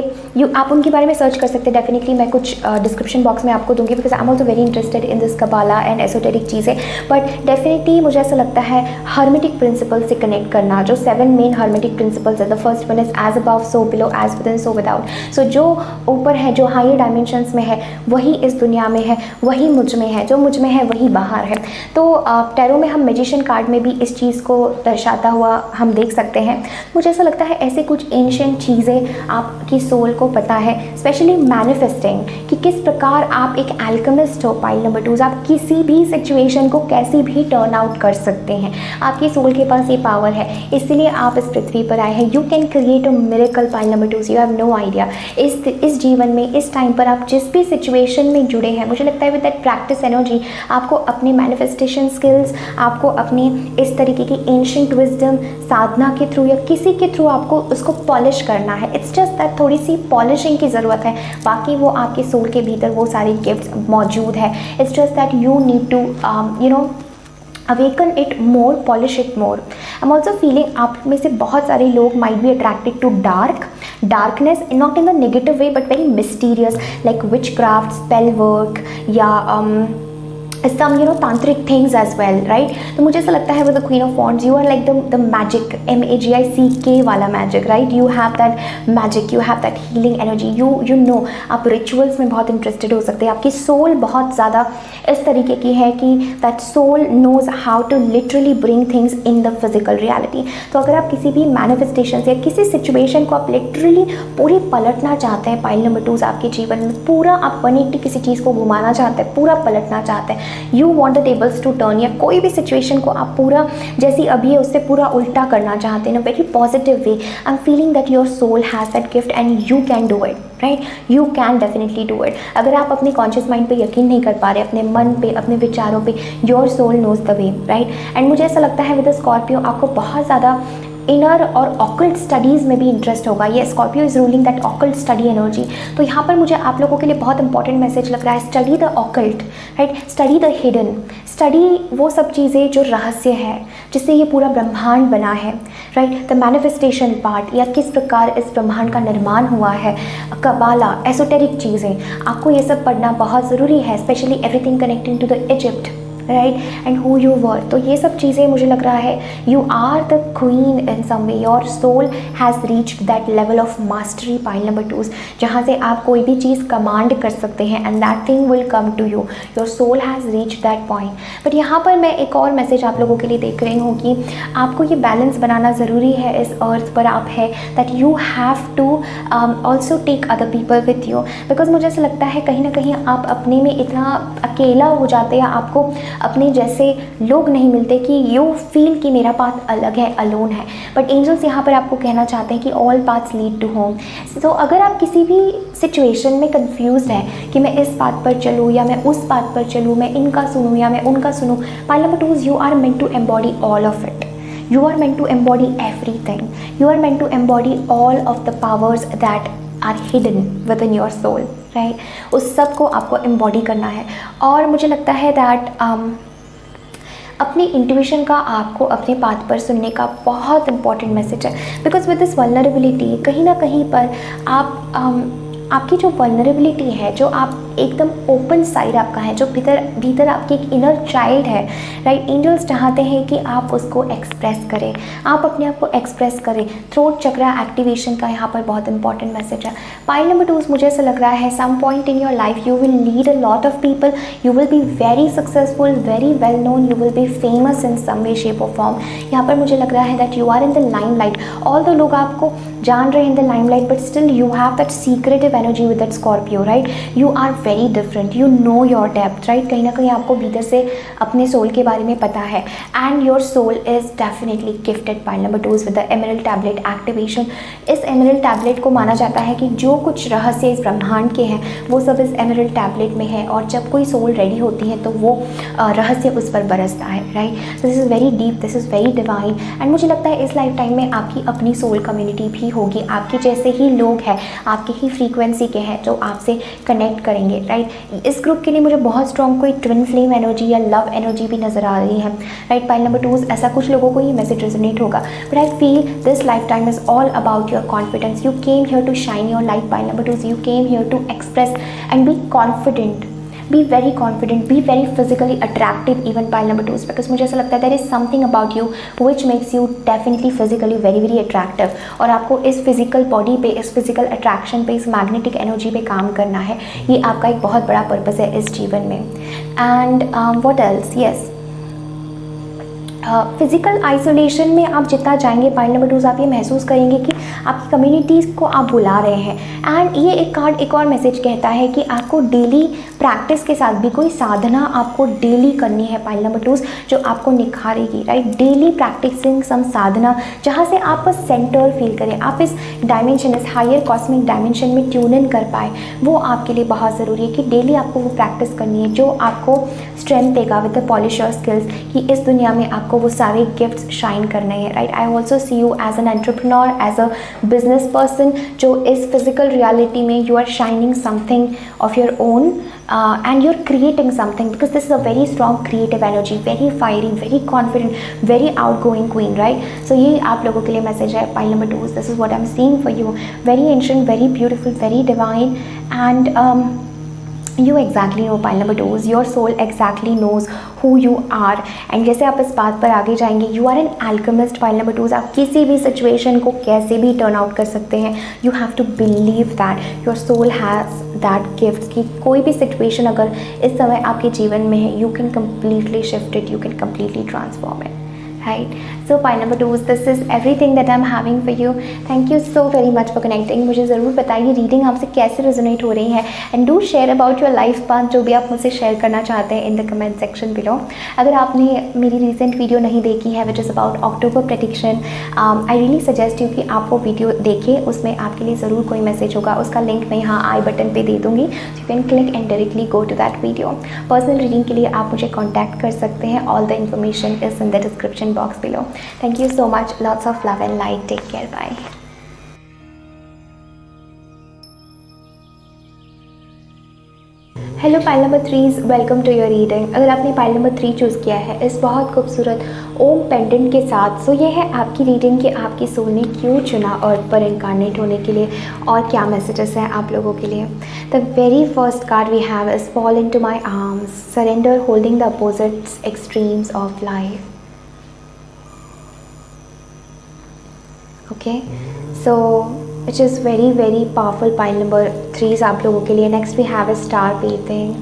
आप उनके बारे में सर्च कर सकते हैं। डेफिनेटली मैं कुछ डिस्क्रिप्शन बॉक्स में आपको दूंगी, because I am also very interested in this कबाला and esoteric चीज़ें। बट डेफिनेटली मुझे ऐसा लगता है हर्मेटिक प्रिंसिपल से कनेक्ट करना, जो 7 मेन हर्मेटिक प्रिंसिपल्स है। The first one is as above so below, as within so without. So जो ऊपर है, जो हायर डायमेंशंस में है, वही इस दुनिया में है, वही मुझ में है, जो मुझ में है वही बाहर है। तो टैरो में हम मैजिशियन कार्ड में भी इस चीज़ को दर्शाता हुआ हम देख सकते हैं। मुझे ऐसा लगता है ऐसे कुछ एंशिएंट चीज़ें आपकी सोल को पता है, स्पेशली मैनिफेस्टिंग, कि किस प्रकार आप एक एल्केमिस्ट हो। पाइल नंबर 2, आप किसी भी सिचुएशन को कैसे भी टर्न आउट कर सकते हैं, आपकी सोल के पास ये पावर है, इसलिए आप इस पृथ्वी पर आए हैं। You can create a miracle. Pile number 2, you have no idea. इस जीवन में, इस टाइम पर आप जिस भी सिचुएशन में जुड़े हैं, मुझे लगता है विद दैट प्रैक्टिस एनर्जी आपको अपने मैनिफेस्टेशन स्किल्स, आपको अपनी इस तरीके की एंशिएंट विजडम साधना के थ्रू या किसी के थ्रू आपको उसको पॉलिश करना है। इट्स जस्ट दैट थोड़ी सी पॉलिशिंग की ज़रूरत है, बाकी वो आपके सोल के भीतर वो सारे गिफ्ट्स मौजूद है। It's just that you need to awaken it more, polish it more. I'm also feeling आप में से बहुत सारे लोग might be attracted to darkness, not in the negative way but very mysterious, like witchcraft, spell work, या some tantric things as well, right? तो मुझे ऐसा लगता है with the Queen of Wands you are like the magic, MAGICK वाला magic, right? You have that magic, you have that healing energy, you know आप rituals में बहुत interested हो सकते हैं, आपकी soul बहुत ज़्यादा इस तरीके की है कि that soul knows how to literally bring things in the physical reality। तो अगर आप किसी भी manifestation या किसी situation को आप literally पूरी पलटना चाहते हैं, पाइल नंबर 2 आपके जीवन में पूरा आप 180 किसी चीज़ को घुमाना चाहते हैं, पूरा पलटना चाहते हैं, you want the tables two turn, या कोई भी सिचुएशन को आप पूरा जैसी अभी है उससे पूरा उल्टा करना चाहते हैं, in a very positive way. I am feeling that your soul has that gift and you can do it, right? You can definitely do it. अगर आप अपने कॉन्शियस माइंड पे यकीन नहीं कर पा रहे, अपने मन पे, अपने विचारों पे, your soul knows the way, right? And मुझे ऐसा लगता है विद द स्कॉर्पियो आपको बहुत ज़्यादा इनर और ऑकल्ट स्टडीज़ में भी इंटरेस्ट होगा। ये Scorpio is ruling that occult study energy. तो यहाँ पर मुझे आप लोगों के लिए बहुत इंपॉर्टेंट मैसेज लग रहा है, study the occult, right? Study the hidden, study वो सब चीज़ें जो रहस्य है, जिससे ये पूरा ब्रह्मांड बना है, राइट? द मैनिफेस्टेशन पार्ट, या किस प्रकार इस ब्रह्मांड का निर्माण हुआ है, कबाला, एसोटेरिक चीज़ें, आपको ये सब पढ़ना बहुत ज़रूरी है, specially everything connecting to the Egypt, right? And who you were. तो ये सब चीज़ें मुझे लग रहा है you are the queen in some way, your soul has reached that level of mastery, pile number 2, जहाँ से आप कोई भी चीज़ कमांड कर सकते हैं and that thing will come to you, your soul has reached that point. But यहाँ पर मैं एक और मैसेज आप लोगों के लिए देख रही हूँ कि आपको ये बैलेंस बनाना ज़रूरी है, इस अर्थ पर आप है, that you have to also take other people with you, because मुझे ऐसा लगता है कहीं ना कहीं आप अपने में इतना अकेला हो जाते हैं, आपको अपने जैसे लोग नहीं मिलते कि यू फील कि मेरा पाथ अलग है, अलोन है। बट एंजल्स यहाँ पर आपको कहना चाहते हैं कि all paths lead to home. तो अगर आप किसी भी सिचुएशन में कंफ्यूज है कि मैं इस पाथ पर चलूँ या मैं उस पाथ पर चलूँ, मैं इनका सुनूँ या मैं उनका सुनूँ, pile number 2 you are meant to embody all of it, you are meant to embody everything, you are meant to embody all of the powers that are hidden within your soul, right? उस सब को आपको embody करना है। और मुझे लगता है that अपनी इंट्यूशन का आपको अपने पाथ पर सुनने का बहुत इंपॉर्टेंट मैसेज है, बिकॉज विद दिस वल्नरेबिलिटी कहीं ना कहीं पर आपकी जो वल्नरेबिलिटी है, जो आप एकदम ओपन साइड आपका है, जो भीतर आपकी एक इनर चाइल्ड है, राइट? एंजल्स चाहते हैं कि आप उसको एक्सप्रेस करें, आप अपने आप को एक्सप्रेस करें। थ्रोट चक्रा एक्टिवेशन का यहाँ पर बहुत इंपॉर्टेंट मैसेज है। पाइल नंबर 2 मुझे ऐसा लग रहा है some point in your life you will lead a lot of people, you will be very successful, very well known, you will be famous in some way shape or form. यहाँ पर मुझे लग रहा है that you are in the limelight, all the लोग आपको जान रहे हैं in the limelight, but still you have that secretive energy with that Scorpio, right? You are very different, you know your depth, right? कहीं ना कहीं आपको भीतर से अपने सोल के बारे में पता है, and your soul is definitely gifted, pile number 2 with the emerald tablet activation. इस एमरल्ड टैबलेट को माना जाता है कि जो कुछ रहस्य इस ब्रह्मांड के हैं वो सब इस एमरल्ड टैबलेट में है, और जब कोई सोल रेडी होती है तो वो रहस्य उस पर बरसता है, right? This is very deep, this is very divine. And मुझे लगता है इस लाइफ टाइम में आपकी अपनी सोल कम्युनिटी भी होगी, आपके जैसे ही लोग हैं, आपके ही फ्रीक्वेंसी के हैं जो आपसे कनेक्ट करेंगे, राइट? इस ग्रुप के लिए मुझे बहुत स्ट्रॉन्ग कोई ट्विन फ्लेम एनर्जी या लव एनर्जी भी नज़र आ रही है, राइट? पाइल नंबर 2 ऐसा कुछ लोगों को ये मैसेज रेजोनेट होगा, but I feel this life time is all about your confidence. You came here to shine your light, pile number 2 you came here to express and be confident, be very confident, be very physically attractive, even pile number 2, because मुझे ऐसा लगता है there is something about you which makes you definitely physically very very attractive, और आपको इस physical body पे, इस physical attraction पे, इस मैग्नेटिक एनर्जी पे काम करना है। ये आपका एक बहुत बड़ा पर्पस है इस जीवन में। And what else, yes, physical isolation में आप जितना जाएंगे, पाइल नंबर 2 आप ये महसूस करेंगे कि आपकी कम्युनिटीज़ को आप बुला रहे हैं। एंड ये एक कार्ड एक और मैसेज कहता है कि आपको डेली प्रैक्टिस के साथ भी कोई साधना आपको डेली करनी है, पाइल नंबर 2, जो आपको निखारेगी, राइट? डेली प्रैक्टिसिंग सम साधना जहाँ से आप बस सेंटर फील करें, आप इस डायमेंशन, इस हायर कॉस्मिक डायमेंशन में ट्यून इन कर पाए, वो आपके लिए बहुत ज़रूरी है कि डेली आपको वो प्रैक्टिस करनी है जो आपको स्ट्रेंथ देगा with the polish your skills, कि इस दुनिया में आपको वो सारे गिफ्ट्स शाइन करने हैं, right? I also see you as an entrepreneur, as a business person, जो इस फिजिकल रियलिटी में you are shining something of your own and you're creating something, because this is a very strong creative energy, very fiery, very confident, very outgoing queen, right? So ये आप लोगों के लिए message है, pile number 2, this is what I'm seeing for you, very ancient, very beautiful, very divine, and you exactly know pile number 2, your soul exactly knows who you are. And जैसे आप इस बात पर आगे जाएंगे, you are an alchemist pile number 2। आप किसी भी सिचुएशन को कैसे भी टर्न आउट कर सकते हैं। You have to believe that your soul has that gift कि कोई भी सिचुएशन अगर इस समय आपके जीवन में है, you can completely shift it, you can completely transform it, right? So pile number 2, this is everything that I'm having for you. Thank you so very much for connecting. मुझे ज़रूर बताइए रीडिंग आपसे कैसे रेजोनेट हो रही है, and do share about your life path, जो भी आप मुझसे शेयर करना चाहते हैं in the comment section below. अगर आपने मेरी रिसेंट वीडियो नहीं देखी है which is about October prediction, I really suggest you कि आप वो वीडियो देखें, उसमें आपके लिए ज़रूर कोई मैसेज होगा। उसका लिंक मैं यहाँ आई बटन पे दे दूँगी, so you can click and directly go to that video. Personal reading के लिए आप मुझे कॉन्टैक्ट कर सकते हैं। All the information is in the description box below. Thank you so much. Lots of love and light. Take care. Bye. Hello pile number 3, welcome to your reading. अगर आपने pile number 3 choose किया है इस बहुत खूबसूरत ओम pendant के साथ, सो ये है आपकी रीडिंग कि आपकी सोल ने क्यों चुना अर्थ पर इनकारनेट होने के लिए और क्या मैसेजेस हैं आप लोगों के लिए। The very first card we have is fall into my arms, surrender, holding the opposites extremes of life. Okay, so which is very very powerful pile number 3 आप लोगों के लिए। next we have a star bathing,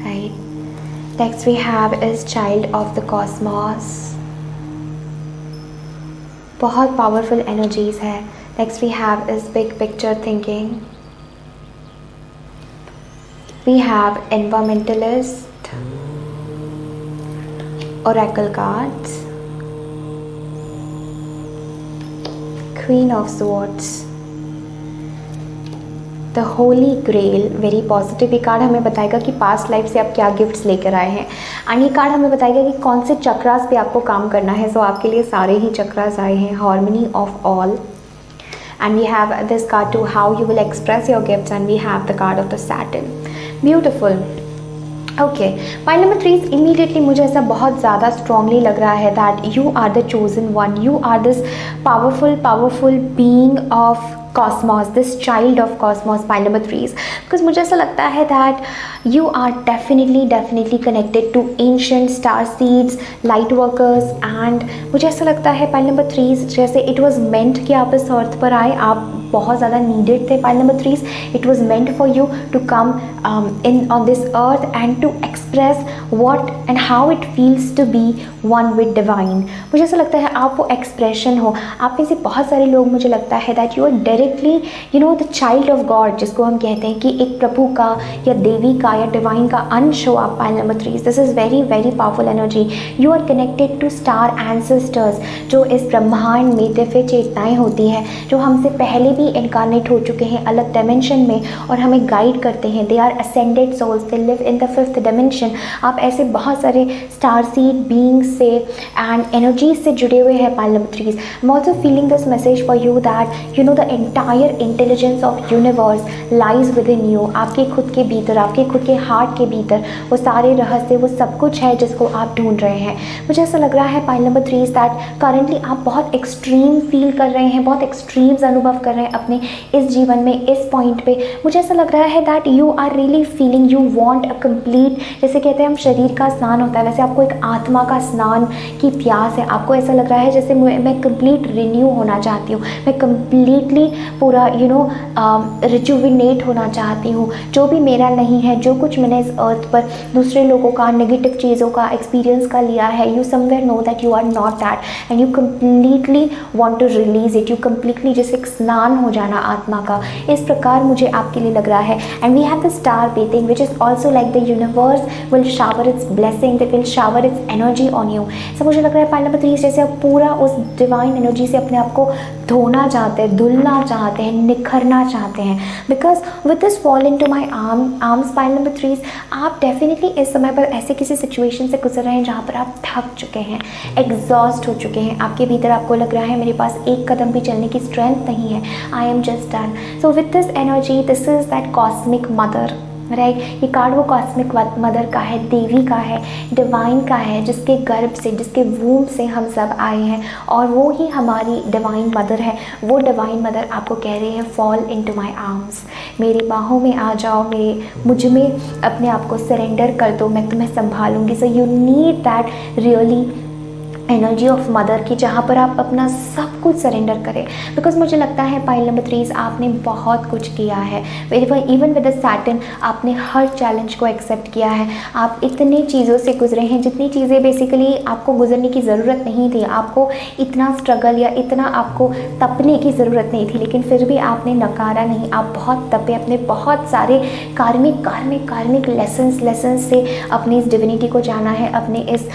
right? next we have is child of the cosmos, बहुत powerful energies है। next we have is big picture thinking, we have environmentalist, oracle cards, Queen of Swords, The Holy Grail, very positive. ये card हमें बताएगा कि past life से आप क्या gifts लेकर आए हैं, एंड ये कार्ड हमें बताएगा कि कौन से चक्रास पे आपको काम करना है। सो आपके लिए सारे ही चक्रास आए हैं, harmony of all, and we have this card to how you will express your gifts, and we have the card of the Saturn. Beautiful. Okay, pile number 3 immediately मुझे ऐसा बहुत ज़्यादा स्ट्रांगली लग रहा है that you are the chosen one, you are this powerful being of cosmos, this child of cosmos. Pile number 3, because मुझे ऐसा लगता है that you are definitely connected to ancient star seeds, light workers, and मुझे ऐसा लगता है pile number 3 जैसे it was मेंट कि आप इस अर्थ पर आए, आप बहुत ज़्यादा नीडेड थे। Pile number 3, it was meant for you to come in on this earth and to express what and how it feels to be one with divine. मुझे ऐसा लगता है आप वो एक्सप्रेशन हो। आप में से बहुत सारे लोग, मुझे लगता है that you are directly you know the child of God, जिसको हम कहते हैं कि एक प्रभु का या देवी का या डिवाइन का अंश हो आप। Pile number 3, this is very powerful energy. You are connected to star ancestors, जो इस ब्रह्मांड में दिव्य चेतनाएँ होती हैं, जो हमसे पहले इनकारनेट हो चुके हैं अलग डायमेंशन में और हमें गाइड करते हैं। They are ascended souls, they live in the 5th dimension. आप ऐसे बहुत सारे स्टार सीड बीइंग्स से एंड एनर्जीज से जुड़े हुए हैं। Pile number 3, I am also feeling this message for you that you know the entire intelligence of universe lies within you. आपके खुद के भीतर, आपके खुद के हार्ट के भीतर वो सारे रहस्य, वो सब कुछ है जिसको आप ढूंढ रहे हैं। मुझे ऐसा लग रहा है पाइल नंबर 3 दैट करंटली आप बहुत एक्सट्रीम फील कर रहे हैं, बहुत एक्सट्रीम्स अनुभव कर रहे हैं अपने इस जीवन में, इस पॉइंट पे। मुझे ऐसा लग रहा है that you are really feeling, you want a complete, जैसे कहते हैं हम शरीर का स्नान होता है, वैसे आपको एक आत्मा का स्नान की प्यास है। आपको ऐसा लग रहा है जैसे मैं कंप्लीट रिन्यू होना चाहती हूँ, मैं कंप्लीटली पूरा यू नो रिजुविनेट होना चाहती हूँ। जो भी मेरा नहीं है, जो कुछ मैंने इस अर्थ पर दूसरे लोगों का, नेगेटिव चीज़ों का, एक्सपीरियंस का लिया है, you somewhere know that you are not that and you completely want to release it. You completely जैसे एक स्नान हो जाना आत्मा का, इस प्रकार मुझे आपके लिए लग रहा है। And we have the star bathing which is also like the universe will shower its blessing, they will shower its energy on you. So मुझे लग रहा है पाइल नंबर 3 जैसे आप पूरा उस डिवाइन एनर्जी से अपने आप को धोना चाहते हैं, धुलना चाहते हैं, निखरना चाहते हैं। Because with this fall into my arms pile number 3, आप डेफिनेटली इस समय पर ऐसे किसी सिचुएशन से गुजर रहे हैं जहाँ पर आप थक चुके हैं, एग्जॉस्ट हो चुके हैं। आपके भीतर आपको लग रहा है मेरे पास एक कदम भी चलने की स्ट्रेंथ नहीं है, I am just done. So with this energy, this is that cosmic mother, right. ये कार्ड वो कॉस्मिक मदर का है, देवी का है, डिवाइन का है, जिसके गर्भ से, जिसके वूम से हम सब आए हैं, और वो ही हमारी डिवाइन मदर है। वो डिवाइन मदर आपको कह रही है फॉल इनटू माय आर्म्स, मेरी बाहों में आ जाओ, मुझ में अपने आप को सरेंडर कर दो, मैं तुम्हें संभालूंगी। So you need that really energy of mother की, जहाँ पर आप अपना सब कुछ सरेंडर करें। बिकॉज मुझे लगता है पाइल नंबर 3 आपने बहुत कुछ किया है, इवन विद द सैटर्न आपने हर चैलेंज को एक्सेप्ट किया है। आप इतनी चीज़ों से गुजरे हैं जितनी चीज़ें बेसिकली आपको गुजरने की ज़रूरत नहीं थी, आपको इतना स्ट्रगल या इतना आपको तपने की ज़रूरत नहीं थी, लेकिन फिर भी आपने नकारा नहीं। आप बहुत तपे, अपने बहुत सारे कार्मिक लेसन्स से अपनी इस डिविनिटी को जाना है, अपने इस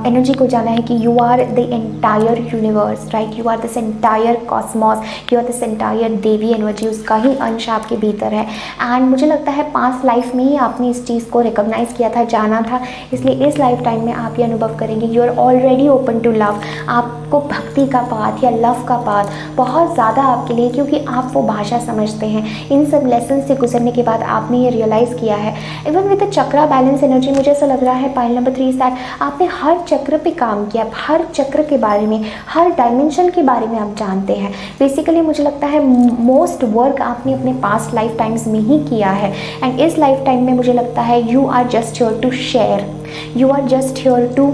एनर्जी को जाना है कि you are the entire universe, right? You are this entire cosmos, you are this entire Devi energy, उसका ही अंश आपके भीतर है। एंड मुझे लगता है पास्ट लाइफ में ही आपने इस चीज़ को रिकॉग्नाइज किया था, जाना था, इसलिए इस लाइफ टाइम में आप ये अनुभव करेंगे you are already open to love. आपको भक्ति का पाथ या लव का पाथ बहुत ज़्यादा आपके लिए, क्योंकि आप वो भाषा समझते हैं। इन सब लेसन से गुजरने के बाद आपने ये रियलाइज़ किया है। Even with the chakra balance energy मुझे ऐसा लग रहा है पाइल नंबर 3 दैट आपने हर चक्र पे काम किया, हर चक्र के बारे में, हर डायमेंशन के बारे में आप जानते हैं। बेसिकली मुझे लगता है मोस्ट वर्क आपने अपने पास्ट लाइफ टाइम्स में ही किया है, एंड इस लाइफ टाइम में मुझे लगता है you are just here to share, you are just here to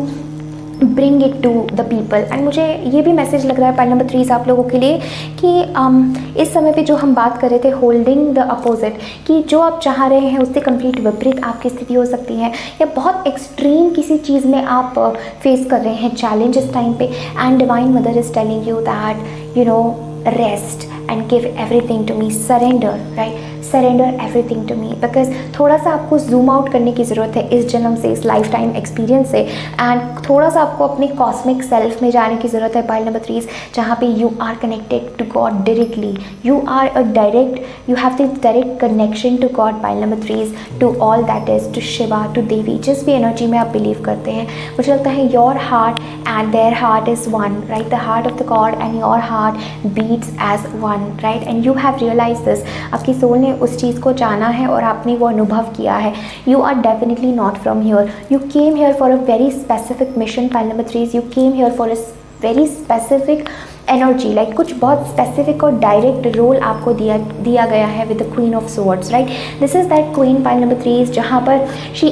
bring it to the people. And मुझे ये भी मैसेज लग रहा है पाइल नंबर 3 आप लोगों के लिए कि इस समय पे जो हम बात कर रहे थे होल्डिंग द अपोजिट, कि जो आप चाह रहे हैं उससे कंप्लीट विपरीत आपकी स्थिति हो सकती है, या बहुत एक्सट्रीम किसी चीज़ में आप फेस कर रहे हैं चैलेंज इस टाइम पे, and divine mother is telling you that you know rest and give everything to me, surrender, right, surrender everything to me. Because थोड़ा सा आपको जूम आउट करने की ज़रूरत है इस जन्म से, इस लाइफ टाइम एक्सपीरियंस से, एंड थोड़ा सा आपको अपने कॉस्मिक सेल्फ में जाने की ज़रूरत है पाइल नंबर 3, जहाँ पे you are connected to God directly, you are a direct, you have this direct connection to God pile number 3, to all that is, to Shiva, to Devi, जिस भी एनर्जी में आप बिलीव करते हैं। मुझे लगता है your heart and their heart is one, right, the heart of the god and your heart beats as one, right, and you have realise this. आपकी सोल ने उस चीज़ को जाना है और आपने वो अनुभव किया है। You are definitely not from here, you came here for a very specific mission pile number 3, you came here for a very specific energy, like कुछ बहुत स्पेसिफिक और डायरेक्ट रोल आपको दिया गया है with the queen of swords, right. This is that queen pile number 3 जहाँ पर she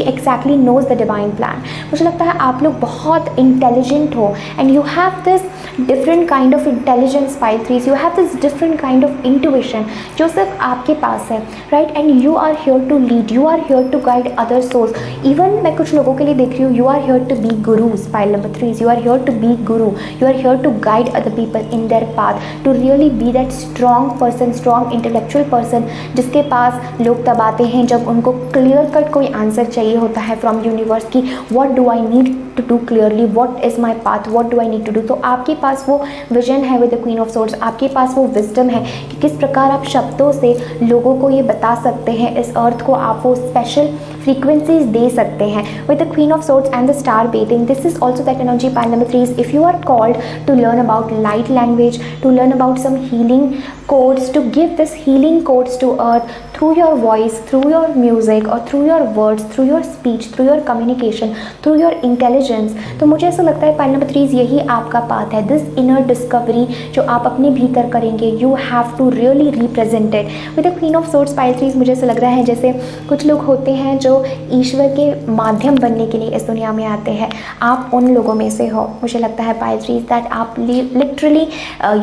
exactly knows the divine plan. मुझे लगता है आप लोग बहुत इंटेलिजेंट हो, and you have this different kind of intelligence pile 3, you have this different kind of intuition जो सिर्फ आपके पास है, right, and you are here to lead, you are here to guide other souls. Even मैं कुछ लोगों के लिए देख रही हूँ, you are here to be gurus pile number 3, you are here to be guru, you are here to guide other people in their path, to really be that strong person, strong intellectual person, जिसके पास लोग तब आते हैं जब उनको clear cut कोई answer चाहिए होता है फ्रॉम यूनिवर्स की what do I need to do clearly, what is my path, what do I need to do. तो आपके पास वो विजन है with the queen of swords, आपके पास वो विजडम है कि किस प्रकार आप शब्दों से लोगों को ये बता सकते हैं, इस अर्थ को आप वो स्पेशल फ्रीक्वेंसीज दे सकते हैं with the queen of swords and the star bathing. This is also that energy pile number 3, if you are called to learn about light language, to learn about some healing codes, to give this healing codes to earth through your voice, through your music or through your words, through your speech, through your communication, through your intelligence। तो मुझे ऐसा लगता है pile number 3 यही आपका path है, this inner discovery जो आप अपने भीतर करेंगे, you have to really represent it with the queen of swords pile 3। मुझे ऐसा लग रहा है जैसे कुछ लोग होते हैं जो ईश्वर के माध्यम बनने के लिए इस दुनिया में आते हैं, आप उन लोगों में से हो। मुझे लगता है पाइल 3 दैट आप literally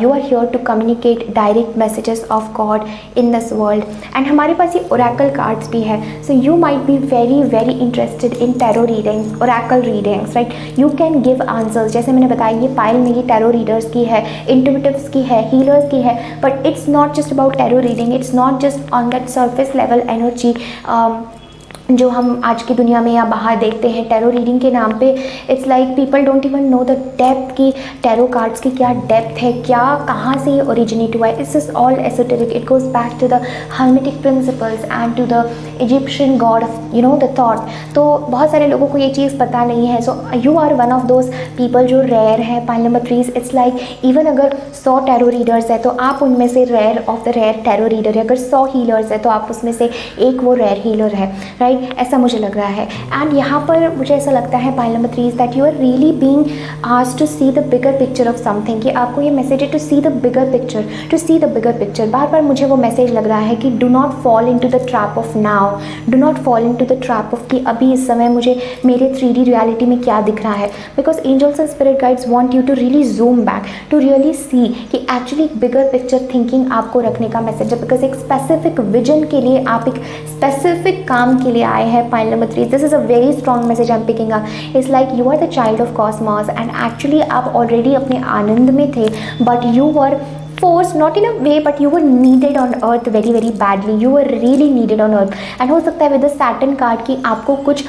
you are here to communicate direct messages of God in this world। and हमारे पास ये oracle cards भी है, so you might be very very interested in tarot readings, oracle readings, right, you can give answers। जैसे मैंने बताया ये pile में ये tarot readers की है, intuitives की है, healers की है, but it's not just about tarot reading, it's not just on that surface level energy जो हम आज की दुनिया में या बाहर देखते हैं टैरो रीडिंग के नाम पे, it's like people don't even know the depth की टैरो कार्ड्स की क्या डेप्थ है, क्या कहाँ से ये ओरिजिनेट हुआ है। It's is all esoteric, it goes back to the hermetic principles and to the Egyptian god of the thought. तो बहुत सारे लोगों को ये चीज़ पता नहीं है। So you are one of those people जो रेयर है। Pile number 3, it's like even अगर 100 टैरो रीडर्स है तो आप उनमें से rare of the rare tarot reader है। अगर 100 हीलर्स है तो आप उसमें से एक वो रेयर हीलर है, राइट? ऐसा मुझे लग रहा है। एंड यहाँ पर मुझे ऐसा लगता है pile number 3 that you are really being asked to see the bigger picture of something, कि आपको ये मैसेज है to see the bigger picture, to see the bigger picture. बार बार मुझे वो मैसेज लग रहा है कि do not fall into the trap of now, do not fall into the trap of कि अभी इस समय मुझे मेरे 3D रियलिटी में क्या दिख रहा है। Because angels and spirit guides want you to really zoom back, to really see कि एक्चुअली बिगर पिक्चर थिंकिंग आपको रखने का मैसेज है। बिकॉज एक स्पेसिफिक विजन के लिए, आप एक स्पेसिफिक काम के लिए आए हैं। Pile number 3, this is a very strong message I am picking up. It's like you are the child of cosmos and actually आप ऑलरेडी अपने आनंद में थे, but you were forced, not in a way, but you were needed on earth very very badly, you were really needed on earth। and हो सकता है with the Saturn card कि आपको कुछ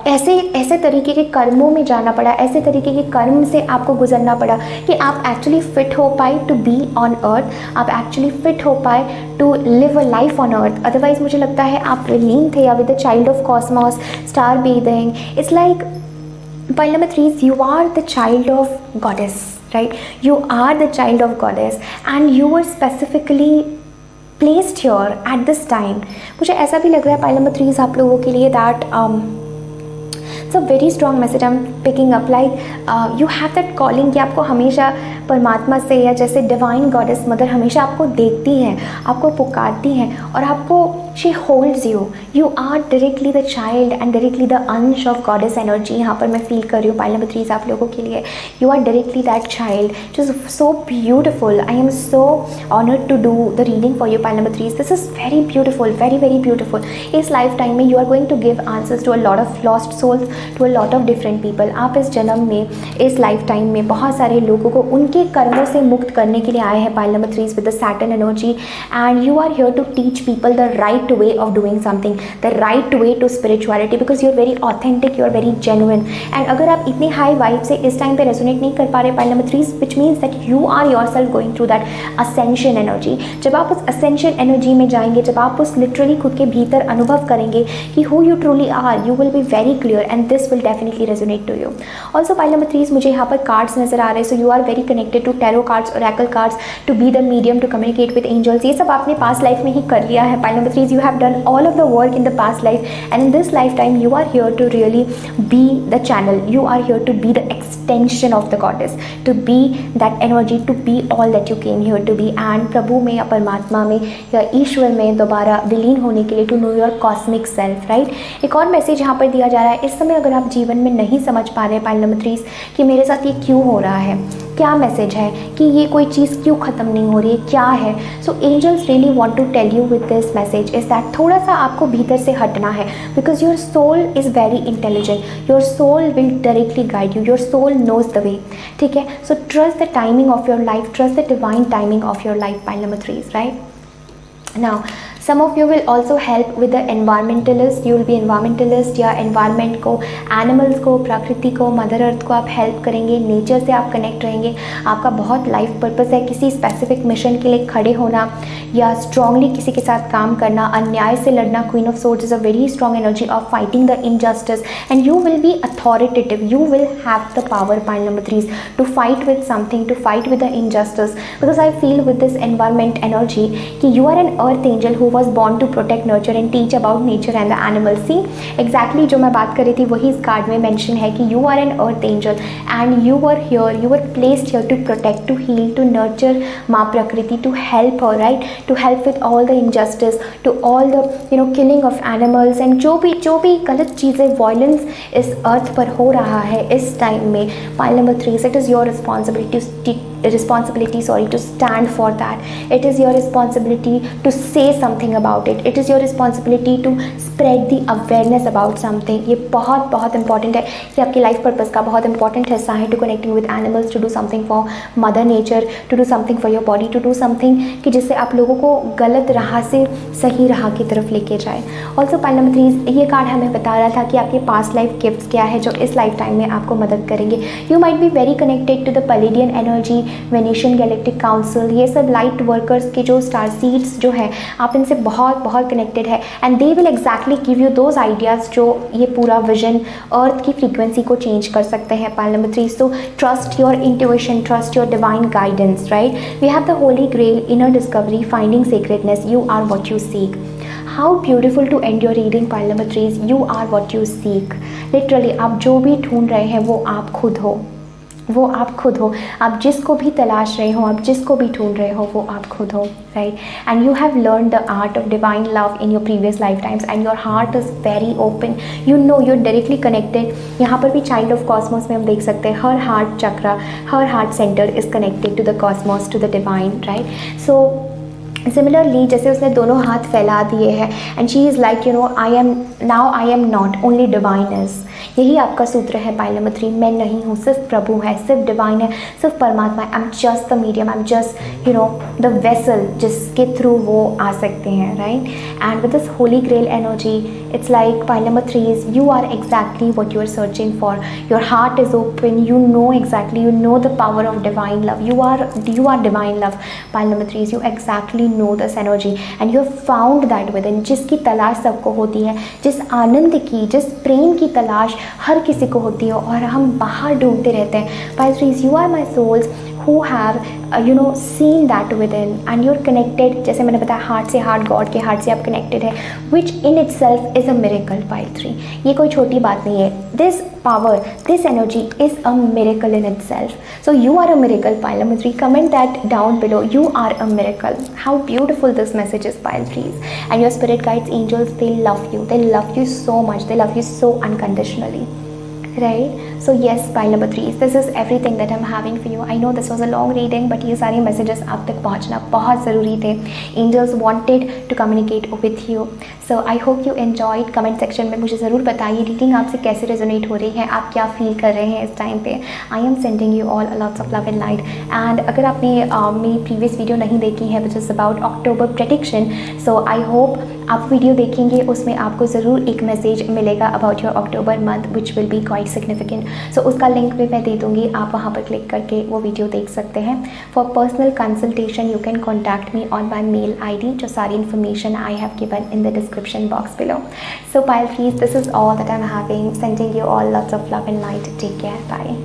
ऐसे तरीके के कर्मों में जाना पड़ा, ऐसे तरीके के कर्म से आपको गुजरना पड़ा कि आप एक्चुअली फिट हो पाए टू बी ऑन अर्थ, आप एक्चुअली फिट हो पाए to live a life on earth. Otherwise मुझे लगता है आप विलीन थे या with the child of cosmos, star bathing. It's like point number 3 is you are the child of goddess, right? You are the child of goddess and you were specifically placed here at this time। मुझे ऐसा भी लग रहा है pile number 3 आप लोगों के लिए that it's a very strong message I am picking up. Like you have that calling कि आपको हमेशा परमात्मा से या जैसे डिवाइन गॉडेस मदर हमेशा आपको देखती हैं, आपको पुकारती हैं और आपको she holds you. You are directly the child and directly the अंश ऑफ गॉडेस एनर्जी। यहाँ पर मैं फील कर रही हूँ पाइल नंबर 3 आप लोगों के लिए। You are directly that child जो is so beautiful. I am so honoured to do the reading for you pile number 3। This is very beautiful, very very beautiful. इस लाइफ टाइम में you are going to give answers to a lot of lost souls, to a lot of different people. आप इस जन्म में, इस life time में बहुत सारे लोगों को उनके कर्मों से मुक्त करने के लिए आए हैं pile number 3 with the Saturn energy. And you are here to teach people the right way of doing something, the right way to spirituality, because you are very authentic, you are very genuine. And अगर आप इतनी high vibe से इस time पे resonate नहीं कर पा रहे pile number 3, which means that you are yourself going through that ascension energy. जब आप उस असेंशन एनर्जी में जाएंगे, जब आप उस लिटरली खुद के भीतर अनुभव करेंगे कि who you truly are, you will be very clear and this will definitely resonate to you. Also pile number 3 मुझे यहाँ पर कार्ड्स नजर आ रहे हैं। So you are very connected to tarot cards, oracle cards, to be the medium to communicate with angels. ये सब आपने पास्ट लाइफ में ही कर लिया है pile number 3। You have done all of the work in the past life and in this lifetime you are here to really be the channel, you are here to be the extension of the goddess, to be that energy, to be all that you came here to be। and प्रभु में या परमात्मा में या ईश्वर में दोबारा विलीन होने के लिए to know your cosmic self, right? एक और मैसेज यहाँ पर दिया जा रहा है। इस समय अगर आप जीवन में नहीं समझ पा रहे पाइल नंबर 3 कि मेरे साथ ये क्यों हो रहा है, क्या मैसेज है, कि ये कोई चीज़ क्यों ख़त्म नहीं हो रही है, क्या है। So angels really want to tell you with this message is that थोड़ा सा आपको भीतर से हटना है, because your soul is very intelligent, your soul will directly guide you, your soul knows the way, ठीक है? So trust the timing of your life, trust the divine timing of your life pile number 3, right? Now some of you will also help with the environmentalist, you will be environmentalist या environment को, animals को, प्रकृति को, mother earth को आप help करेंगे, nature से आप कनेक्ट रहेंगे। आपका बहुत लाइफ पर्पस है किसी स्पेसिफिक मिशन के लिए खड़े होना या स्ट्रांगली किसी के साथ काम करना, अन्याय से लड़ना। Queen of swords is a very strong energy of fighting the injustice and you will B authoritative, you will have the power pile number 3 to fight with something, to fight with the injustice, because I feel with this environment energy कि you are an earth angel who was born to protect, nurture and teach about nature and the animals। See exactly जो मैं बात कर रही थी वही इस card में मेंशन है कि you are an earth angel and you were here, you were placed here to protect, to heal, to nurture माँ प्रकृति, to help her, right, to help with all the injustice, to all the killing of animals and जो भी गलत चीज़ें violence इस अर्थ पर हो रहा है इस टाइम में pile number 3, it is your responsibility to stand for that, it is your responsibility to say something something about it, it is your responsibility to spread the awareness about something. ये बहुत बहुत important है, ये आपकी life purpose का बहुत important हिस्सा है, to connecting with animals, to do something for mother nature, to do something for your body, to do something कि जिससे आप लोगों को गलत राह से सही राह की तरफ लेके जाए। ऑल्सो पाइल नंबर 3, ये कार्ड हमें बता रहा था कि आपके पास्ट लाइफ गिफ्ट्स क्या है जो इस लाइफ टाइम में आपको मदद करेंगे। You might be very connected to the Pleiadian energy, Venetian galactic council, ये सब लाइट वर्कर्स के जो स्टार सीड्स जो है, आप इनसे बहुत बहुत कनेक्टेड है, and they will exactly give you those ideas जो ये पूरा विजन अर्थ की फ्रीक्वेंसी को चेंज कर सकते हैं। Pile number 3, so trust your intuition, trust your divine guidance, right. We have the holy grail, inner discovery, finding secretness, you are what you seek. How beautiful to end your reading pile number 3, you are what you seek. Literally आप जो भी ढूंढ रहे हैं वो आप खुद हो, वो आप खुद हो। आप जिसको भी तलाश रहे हो, आप जिसको भी ढूंढ रहे हो, वो आप खुद हो, right. And you have learn the art of divine love in your previous life times and your heart is very open, you know you are directly connected. यहाँ पर भी चाइल्ड ऑफ कॉस्मोस में हम देख सकते हैं हर हार्ट चक्रा, हर heart centre is connected to the cosmos, to the divine, right. So similarly जैसे उसने दोनों हाथ फैला दिए हैं and she is like, you know, I am not only divine is. यही आपका सूत्र है पाइल नंबर 3, मैं नहीं हूँ, सिर्फ प्रभु है, सिर्फ डिवाइन है, सिर्फ परमात्मा है। I am just the medium, I am just, you know, the vessel जिसके थ्रू वो आ सकते हैं, right. And with this holy grail energy, it's like pile number 3 is you are exactly what you are searching for. Your heart is open, you know exactly, you know the power of divine love, you are divine love. Pile number 3 is you exactly know this energy and you have found that within। जिसकी तलाश सबको होती है, जिस आनंद की, जिस प्रेम की तलाश हर किसी को होती है और हम बाहर ढूंढते रहते हैं। Pile 3 is you are my souls who have seen that within and you're connected, जैसे मैंने बताया हार्ट से हार्ट, गॉड के हार्ट से आप कनेक्टेड है, which in itself is a miracle। Pile 3, ये कोई छोटी बात नहीं है। This power, this energy is a miracle in itself, so you are a miracle। Pile number 3, comment that down below, you are a miracle। How beautiful this message is, Pile 3, and your spirit guides, angels, they love you so much, they love you so unconditionally, right। So yes, pile number 3, this is everything that I'm having for you। I know this was a long reading, but ये सारी messages आप तक पहुँचना बहुत ज़रूरी थे। Angels wanted to communicate with you, so I hope you enjoyed। comment section में मुझे ज़रूर बताइए रीडिंग आपसे कैसे रेजोनेट हो रही है, आप क्या फील कर रहे हैं इस टाइम पे। I am sending you all lots of love and light। and अगर आपने मेरी प्रीवियस वीडियो नहीं देखी है which is about October prediction, so I hope आप वीडियो देखेंगे, उसमें आपको ज़रूर एक मैसेज मिलेगा about your October month which will be quite significant. So उसका लिंक भी मैं दे दूँगी, आप वहाँ पर क्लिक करके वो वीडियो देख सकते हैं। For personal consultation you can contact me on my mail ID, जो सारी information I have given in the description box below. So pile please, this is all that I am having, sending you all lots of love and light. Take care, bye.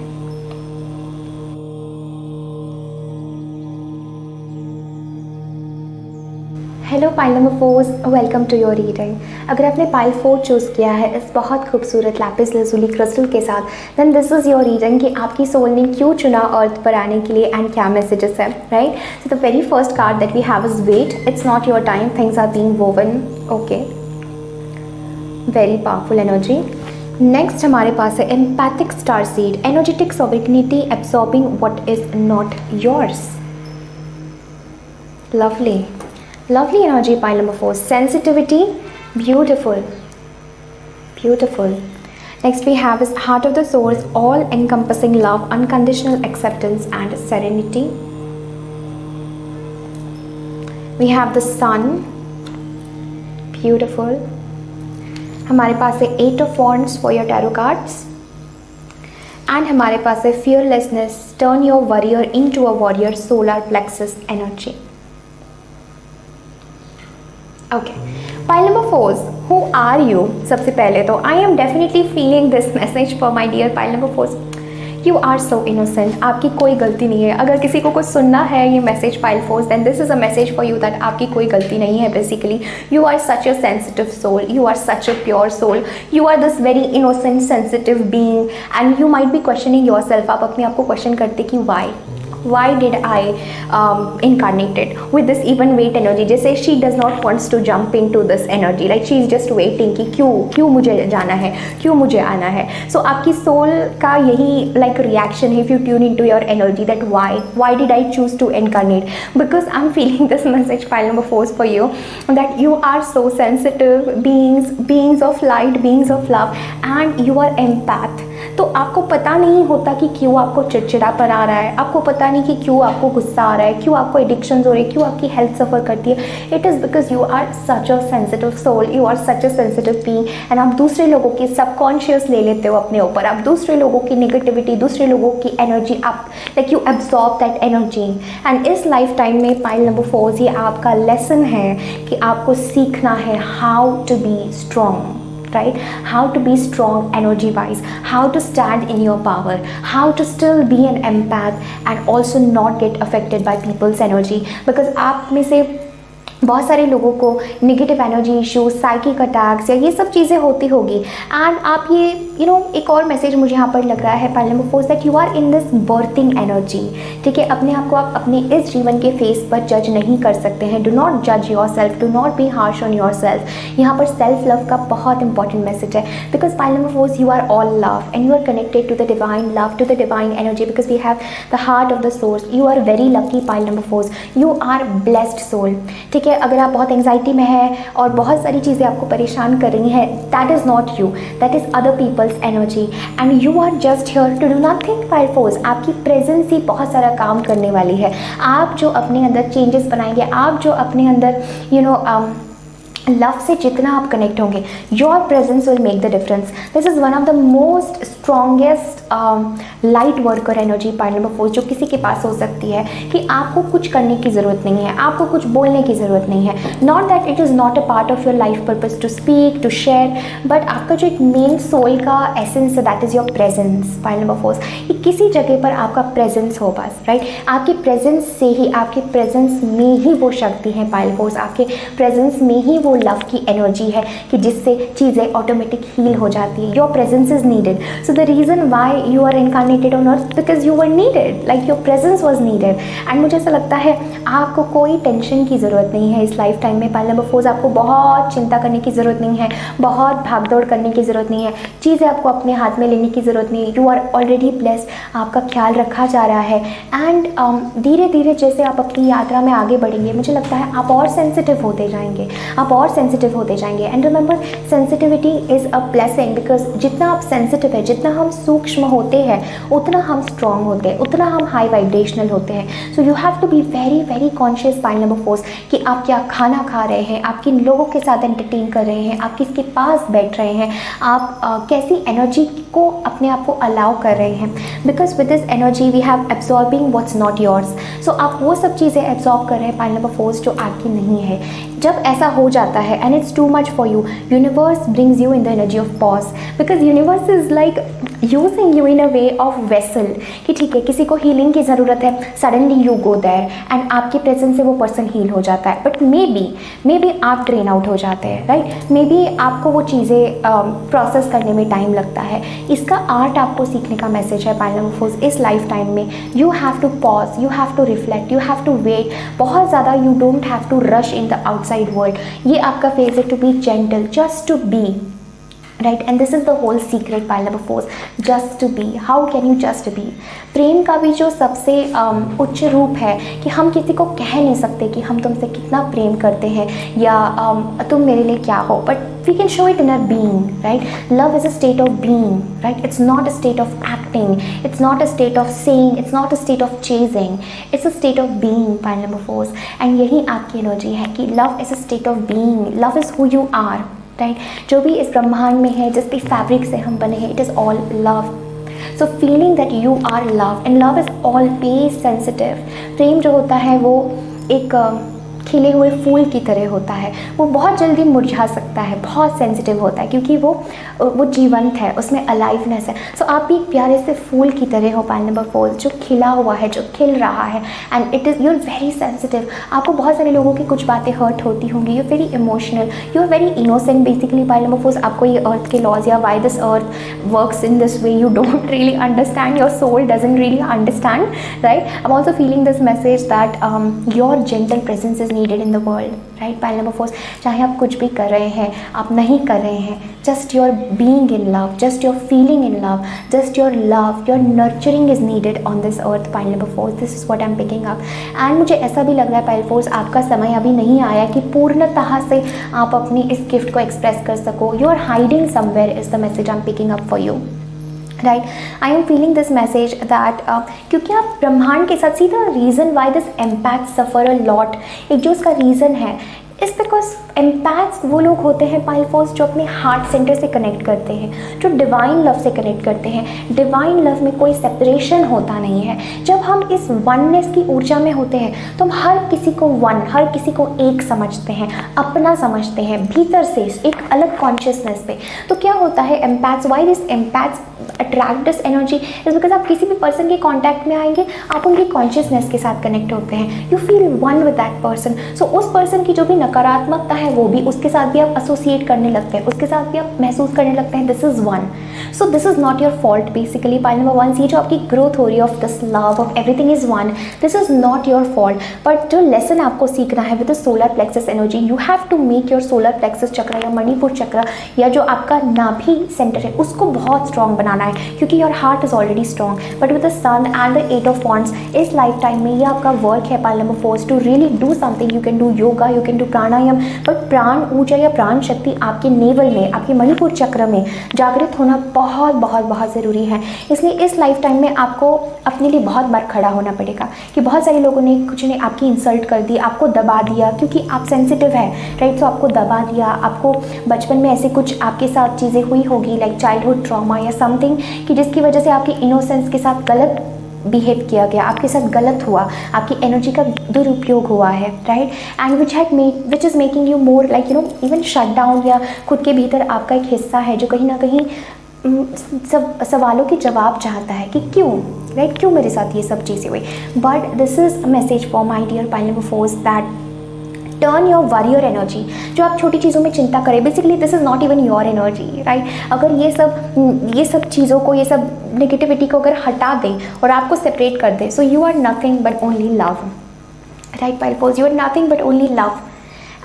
Hello pile number 4, welcome to your reading. अगर आपने pile 4 choose किया है इस बहुत खूबसूरत lapis lazuli crystal के साथ, then this is your reading कि आपकी सोल ने क्यों चुना अर्थ पर आने के लिए एंड क्या मैसेजेस है, right. So the very first card that we have is wait, it's not your time, things are being woven. Okay, very powerful energy. Next हमारे पास है empathic star seed, energetic sovereignty, absorbing what is not yours. Lovely energy, pile number 4. Sensitivity, beautiful. Next we have is heart of the source, all encompassing love, unconditional acceptance and serenity. We have the sun, beautiful. हमारे पास है 8 of wands for your tarot cards. And हमारे पास है fearlessness, turn your warrior into a warrior, solar plexus energy. Okay, pile number 4, who are you. सबसे पहले तो I am definitely feeling this message for my dear pile number 4, you are so innocent. आपकी कोई गलती नहीं है। अगर किसी को कुछ सुनना है ये message pile 4, then this is a message for you that आपकी कोई गलती नहीं है। Basically you are such a sensitive soul, you are such a pure soul, you are this very innocent sensitive being and you might be questioning yourself. आप अपने आप को question करते कि why, why did I incarnated with this even weight energy, जैसे she does not wants to jump into this energy, like she is just waiting कि क्यों मुझे जाना है, क्यों मुझे आना है. सो आपकी सोल का यही लाइक रिएक्शन है if you tune in to your energy, that why did I choose to incarnate, because I am feeling this message pile number 4 for you, that you are so sensitive beings of light, beings of love, and you are empath. तो आपको पता नहीं होता कि क्यों आपको चिड़चिड़ापन आ रहा है, आपको पता नहीं कि क्यों आपको गुस्सा आ रहा है, क्यों आपको एडिक्शन हो रही है, क्यों आपकी हेल्थ सफ़र करती है. It is because you are such a sensitive soul, you are such a sensitive being, and आप दूसरे लोगों की सबकॉन्शियस ले लेते हो अपने ऊपर, आप दूसरे लोगों की नेगेटिविटी, दूसरे लोगों की एनर्जी, आप like you absorb that energy. And इस लाइफ टाइम में पाइल नंबर 4 ये आपका लेसन है कि आपको सीखना है how to be strong, right? How to be strong energy wise, how to stand in your power, how to still be an empath and also not get affected by people's energy, because आप में से बहुत सारे लोगों को negative energy issues, psychic attacks या ये सब चीज़ें होती होगी. एंड आप ये एक और मैसेज मुझे यहाँ पर लग रहा है pile number 4 that you are in this birthing energy. ठीक है, अपने आप को आप अपने इस जीवन के फेस पर जज नहीं कर सकते हैं. डू नॉट जज your self, do not be harsh on your self. यहाँ पर सेल्फ लव का बहुत इंपॉर्टेंट मैसेज है, because pile number 4 you are all love and you are connected to the divine love, to the divine energy, because we have the heart of the source. You are very lucky pile number 4, you are blessed soul. ठीक है, अगर आप बहुत anxiety में है और बहुत सारी चीज़ें आपको परेशान कर रही हैं, that is not you, that is other people's energy and you are just here to do nothing. Pile 4 आपकी प्रेजेंस ही बहुत सारा काम करने वाली है. आप जो अपने अंदर चेंजेस बनाएंगे, आप जो अपने अंदर लव से जितना आप कनेक्ट होंगे, your presence will make the difference. This is one of the most strongest light worker energy pile number 4 जो किसी के पास हो सकती है, कि आपको कुछ करने की ज़रूरत नहीं है, आपको कुछ बोलने की ज़रूरत नहीं है. Not that it is not a part of your life purpose to speak, to share, but आपका जो एक मेन सोल का एसेंस है that is your presence pile number 4. कि किसी जगह पर आपका प्रेजेंस हो बस, राइट. आपकी प्रेजेंस से ही, आपके प्रेजेंस में ही वो शक्ति है पाइल 4, आपके प्रेजेंस में ही वो लव की एनर्जी है कि जिससे चीज़ें ऑटोमेटिक हील हो जाती है. Your presence is needed. So the reason why you are incarnated on earth, because you were needed, like your presence was needed. And मुझे ऐसा लगता है आपको कोई टेंशन की ज़रूरत नहीं है इस लाइफ टाइम में पाइल नंबर 4. आपको बहुत चिंता करने की ज़रूरत नहीं है, बहुत भागदौड़ करने की ज़रूरत नहीं है, चीज़ें आपको अपने हाथ में लेने की ज़रूरत नहीं है. यू आर ऑलरेडी ब्लेस्ड, आपका ख्याल रखा जा रहा है. एंड धीरे धीरे जैसे आप अपनी यात्रा में आगे बढ़ेंगे, मुझे लगता है आप और सेंसिटिव होते जाएंगे, आप और सेंसिटिव होते जाएंगे. And remember, sensitivity is a blessing, because जितना आप सेंसिटिव है, जितना हम सूक्ष्म होते हैं, उतना हम स्ट्रॉन्ग होते हैं, उतना हम हाई वाइब्रेशनल होते हैं. So you have to be very very conscious pile number 4 कि आप क्या खाना खा रहे हैं, आप किन लोगों के साथ एंटरटेन कर रहे हैं, आप किसके पास बैठ रहे हैं, आप कैसी एनर्जी को अपने आप को अलाउ कर रहे हैं. Because with this energy we have absorbing what's not yours. So आप वो सब चीज़ें एब्जॉर्ब कर रहे हैं पाइल नंबर 4 जो आपकी नहीं है. जब ऐसा हो जाता है and it's too much for you, universe brings you in the energy of pause, because universe is like using you in a way of vessel. कि ठीक है, किसी को हीलिंग की ज़रूरत है, suddenly you go there and आपके presence से वो पर्सन हील हो जाता है. बट मे बी आप ड्रेन आउट हो जाते हैं, राइट. मे बी आपको वो चीज़ें प्रोसेस करने में टाइम लगता है. इसका आर्ट आपको सीखने का मैसेज है पाइल नंबर 4 इस लाइफ टाइम में. You have to pause, you have to reflect, you have to wait. बहुत ज़्यादा you don't have to rush in the outside world. ये आपका फेज है to be gentle, just to be, right. And this is the whole secret pile number 4, just to be. How can you just be? प्रेम का भी जो सबसे उच्च रूप है कि हम किसी को कह नहीं सकते कि हम तुमसे कितना प्रेम करते हैं या तुम मेरे लिए क्या हो, but we can show it in our being, right? Love is a state of being, right? It's not a state of acting, it's not a state of saying, it's not a state of chasing, it's a state of being. Pile number 4, and यही आपकी energy है कि love is a state of being, love is who you are, right? जो भी इस ब्रह्मांड में है, जिस भी फैब्रिक से हम बने हैं, it is all love. So feeling that you are love and love is always sensitive. प्रेम जो होता है वो एक खिले हुए फूल की तरह होता है, वो बहुत जल्दी मुरझा सकता है, बहुत सेंसिटिव होता है क्योंकि वो जीवंत है, उसमें अलाइवनेस है। सो आप भी एक प्यारे से फूल की तरह हो पाइल नंबर 4, जो खिला हुआ है, जो खिल रहा है, and it is, you are very sensitive. आपको बहुत सारे लोगों की कुछ बातें हर्ट होती होंगी, you are very emotional, you are very innocent basically pile number 4। आपको ये अर्थ के लॉज या why this earth works in this way you don't really understand, your soul doesn't really understand, right. I am also feeling this message that your gentle presence is needed in the world, right. Pile number 4, चाहे आप कुछ भी कर रहे हैं, आप नहीं कर रहे हैं, just your being in love, just your feeling in love, just your love, your nurturing is needed on this earth. Pile number 4, this is what I am picking up. And मुझे ऐसा भी लग रहा है पाइल 4, आपका समय अभी नहीं आया कि पूर्णतः से आप अपनी इस गिफ्ट को एक्सप्रेस कर सको। You are hiding somewhere is the message I am picking up for you, right. I am feeling this message that क्योंकि आप ब्रह्मांड के साथ, see the reason why this empath suffer a lot, एक जो उसका रीज़न है इस बिकॉज एम्पैथ्स वो लोग होते हैं पाइल 4 जो अपने हार्ट सेंटर से कनेक्ट करते हैं, जो डिवाइन लव से कनेक्ट करते हैं। डिवाइन लव में कोई सेपरेशन होता नहीं है। जब हम इस वननेस की ऊर्जा में होते हैं तो हम हर किसी को वन, हर किसी को एक समझते हैं, अपना समझते हैं, भीतर से एक अलग कॉन्शियसनेस पे। तो क्या होता है empaths, why this empaths attract this energy is because आप किसी भी पर्सन के कॉन्टैक्ट में आएंगे, आप उनकी कॉन्शियसनेस के साथ कनेक्ट होते हैं, you feel one with that person. So उस पर्सन की जो भी नकारात्मकता है वो भी, उसके साथ भी आप एसोसिएट करने लगते हैं, उसके साथ भी आप महसूस करने लगते हैं this is one. So this is not your fault basically pile number 1, ये जो आपकी ग्रोथ हो रही है of this love of everything is one, this is not your fault. But जो लेसन आपको सीखना है with the solar plexus energy, you have to make your solar plexus chakra या मणिपुर चक्र या जो आपका नाभि सेंटर है उसको बहुत स्ट्रॉन्ग बनाना है क्योंकि your heart is already strong. But with the sun and the 8 of wands, इस लाइफ टाइम में ये आपका वर्क है pile number 4 to really do something. You can do yoga, you can do pranayama, but prana ऊर्जा या प्राण शक्ति आपके नेवल में, आपके मणिपुर चक्र में जागृत होना बहुत बहुत बहुत ज़रूरी है। इसलिए इस लाइफ टाइम में आपको अपने लिए बहुत बार खड़ा होना पड़ेगा कि बहुत सारे लोगों ने, कुछ ने आपकी इंसल्ट कर दी, आपको दबा दिया क्योंकि आप सेंसिटिव है, राइट। तो आपको दबा दिया, आपको बचपन में ऐसे कुछ आपके साथ चीज़ें हुई होगी लाइक चाइल्डहुड ट्रॉमा या समथिंग कि जिसकी वजह से आपकी इनोसेंस के साथ गलत बिहेव किया गया, आपके साथ गलत हुआ, आपकी एनर्जी का दुरुपयोग हुआ है, right. And which is making you more like you no even shut down, या खुद के भीतर आपका एक हिस्सा है जो कहीं ना कहीं सब सवालों के जवाब चाहता है कि क्यों, राइट, क्यों मेरे साथ ये सब चीज़ें हुई। But this is message for my dear pile number 4 that turn your warrior energy. जो आप छोटी चीज़ों में चिंता करें, basically this is not even your energy, right. अगर ये सब चीज़ों को, ये सब नेगेटिविटी को अगर हटा दें और आपको सेपरेट कर दें, so you are nothing but only love, right pile 4, you are nothing but only love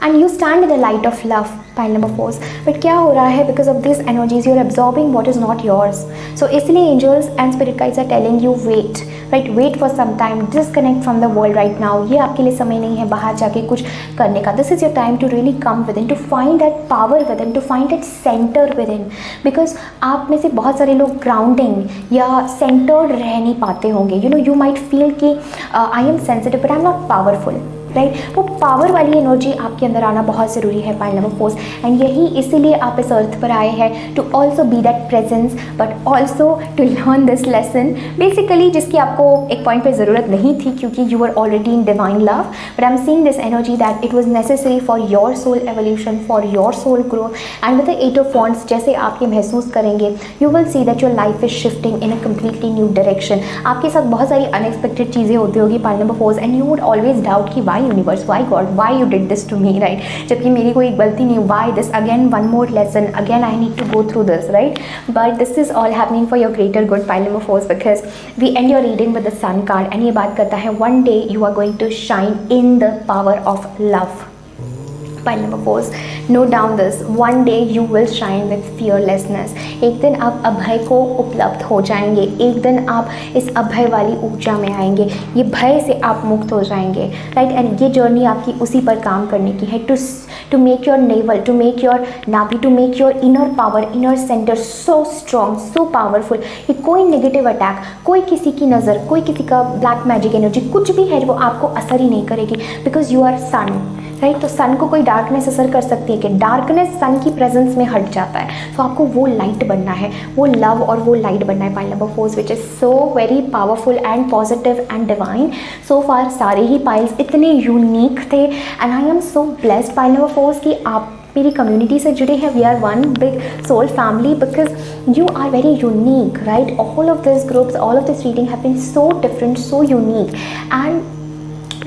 and you stand in the light of love pile number 4। But क्या हो रहा है, because of this energies you are absorbing what is not yours. So इसलिए angels and spirit guides are telling you wait, right, wait for some time, disconnect from the world right now. ये आपके लिए समय नहीं है बाहर जाके कुछ करने का। This is your time to really come within, to find that power within, to find that centre within. Because आप में से बहुत सारे लोग ग्राउंडिंग या सेंटर्ड रह नहीं पाते होंगे। You know, you might feel कि I am sensitive but I am not powerful, right. वो पावर वाली एनर्जी आपके अंदर आना बहुत ज़रूरी है पाइल नंबर 4। एंड यही इसीलिए आप इस अर्थ पर आए हैं, to also be that presence but also to learn this lesson basically, जिसकी आपको एक पॉइंट पे ज़रूरत नहीं थी क्योंकि you are already in divine love. But I am seeing this energy that it was necessary for your soul evolution, for your soul growth. And with the 8 of wands जैसे आप ये महसूस करेंगे, you will see that your life is shifting in a completely new direction. आपके साथ बहुत सारी unexpected चीज़ें होती होगी pile number 4 and you would always doubt कि why universe, why God, why you did this to me, right. जबकि मेरी कोई गलती नहीं, why this again, one more lesson, again I need to go through this, right. But this is all happening for your greater good pile number 4 because we end your reading with the sun card and ये बात करता है one day you are going to shine in the power of love. Pile number 4, note down this, one day you will shine with fearlessness. एक दिन आप अभय को उपलब्ध हो जाएंगे, एक दिन आप इस अभय वाली ऊर्जा में आएंगे, ये भय से आप मुक्त हो जाएंगे, राइट। एंड ये जर्नी आपकी उसी पर काम करने की है, to make your navel, to make your नाभि, to make your inner power, inner centre so strong, so powerful कि कोई नेगेटिव अटैक, कोई किसी की नज़र, कोई किसी का ब्लैक मैजिक एनर्जी, कुछ भी है वो आपको असर ही नहीं करेगी because you are sun, right. तो सन को कोई डार्कनेस असर कर सकती है कि डार्कनेस सन की प्रेजेंस में हट जाता है। तो आपको वो लाइट बनना है, वो लव और वो लाइट बनना है। Pile number 4 which is so very powerful and positive and divine. So far सारे ही पाइल्स इतने यूनिक थे and I am so blessed pile number 4 कि आप मेरी कम्युनिटी से जुड़े हैं। We are one big soul family because you are very unique, right. All of this groups, all of this reading have been so different, so unique and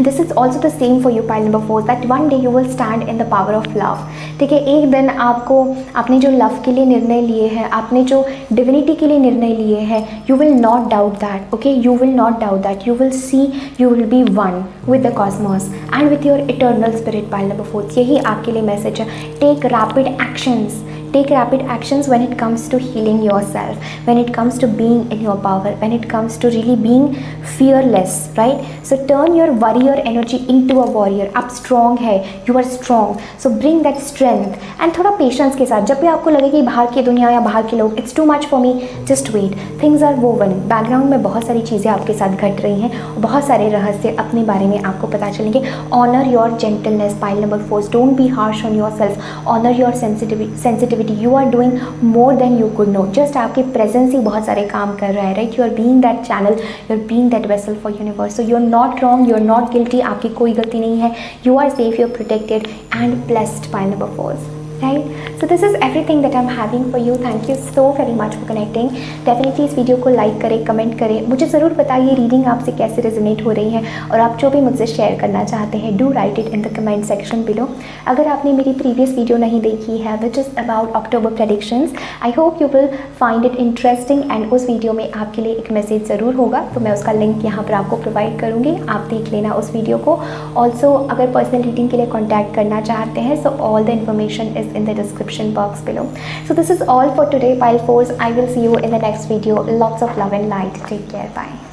this is also the same for you pile number 4 that one day you will stand in the power of love. ठीक है, एक दिन आपने जो love के लिए निर्णय लिए हैं, आपने जो डिविनिटी के लिए निर्णय लिए हैं, you will not doubt that, okay, you will not doubt that, you will see, you will be one with the cosmos and with your eternal spirit. Pile number 4 यही आपके लिए मैसेज है। Take rapid actions, take rapid actions when it comes to healing yourself, when it comes to being in your power, when it comes to really being fearless, right? So turn your warrior energy into a warrior. आप strong है, you are strong, so bring that strength and थोड़ा patience के साथ। जब भी आपको लगे कि बाहर की दुनिया या बाहर के लोग it's too much for me, just wait, things are woven, background में बहुत सारी चीज़ें आपके साथ घट रही हैं और बहुत सारे रहस्य अपने बारे में आपको पता चलेंगे। Honor your gentleness, pile number 4, don't be harsh on yourself, honor your sensitivity, you are doing more than you could know। just आपकी presence ही बहुत सारे काम कर रहा है, right? you are being that channel, you are being that vessel for universe, so you are not wrong, you are not guilty, आपकी कोई गलती नहीं है, you are safe, you are protected and blessed, pile number 4, right? So this is everything that I'm having for you. Thank you so very much for connecting. Definitely इस video को like करें, comment करें, मुझे ज़रूर बताइए reading आपसे कैसे resonate हो रही है और आप जो भी मुझसे शेयर करना चाहते हैं do right it in the comment section below. अगर आपने मेरी प्रीवियस वीडियो नहीं देखी है which is about October predictions, I hope you will find it interesting and उस वीडियो में आपके लिए एक मैसेज ज़रूर होगा, तो मैं उसका लिंक यहाँ पर आपको प्रोवाइड करूँगी, आप देख लेना उस वीडियो को। ऑल्सो अगर पर्सनल रीडिंग के लिए कॉन्टैक्ट करना चाहते हैं so all the information is in the description box below. So this is all for today, pile 4s. I will see you in the next video. Lots of love and light. Take care. Bye.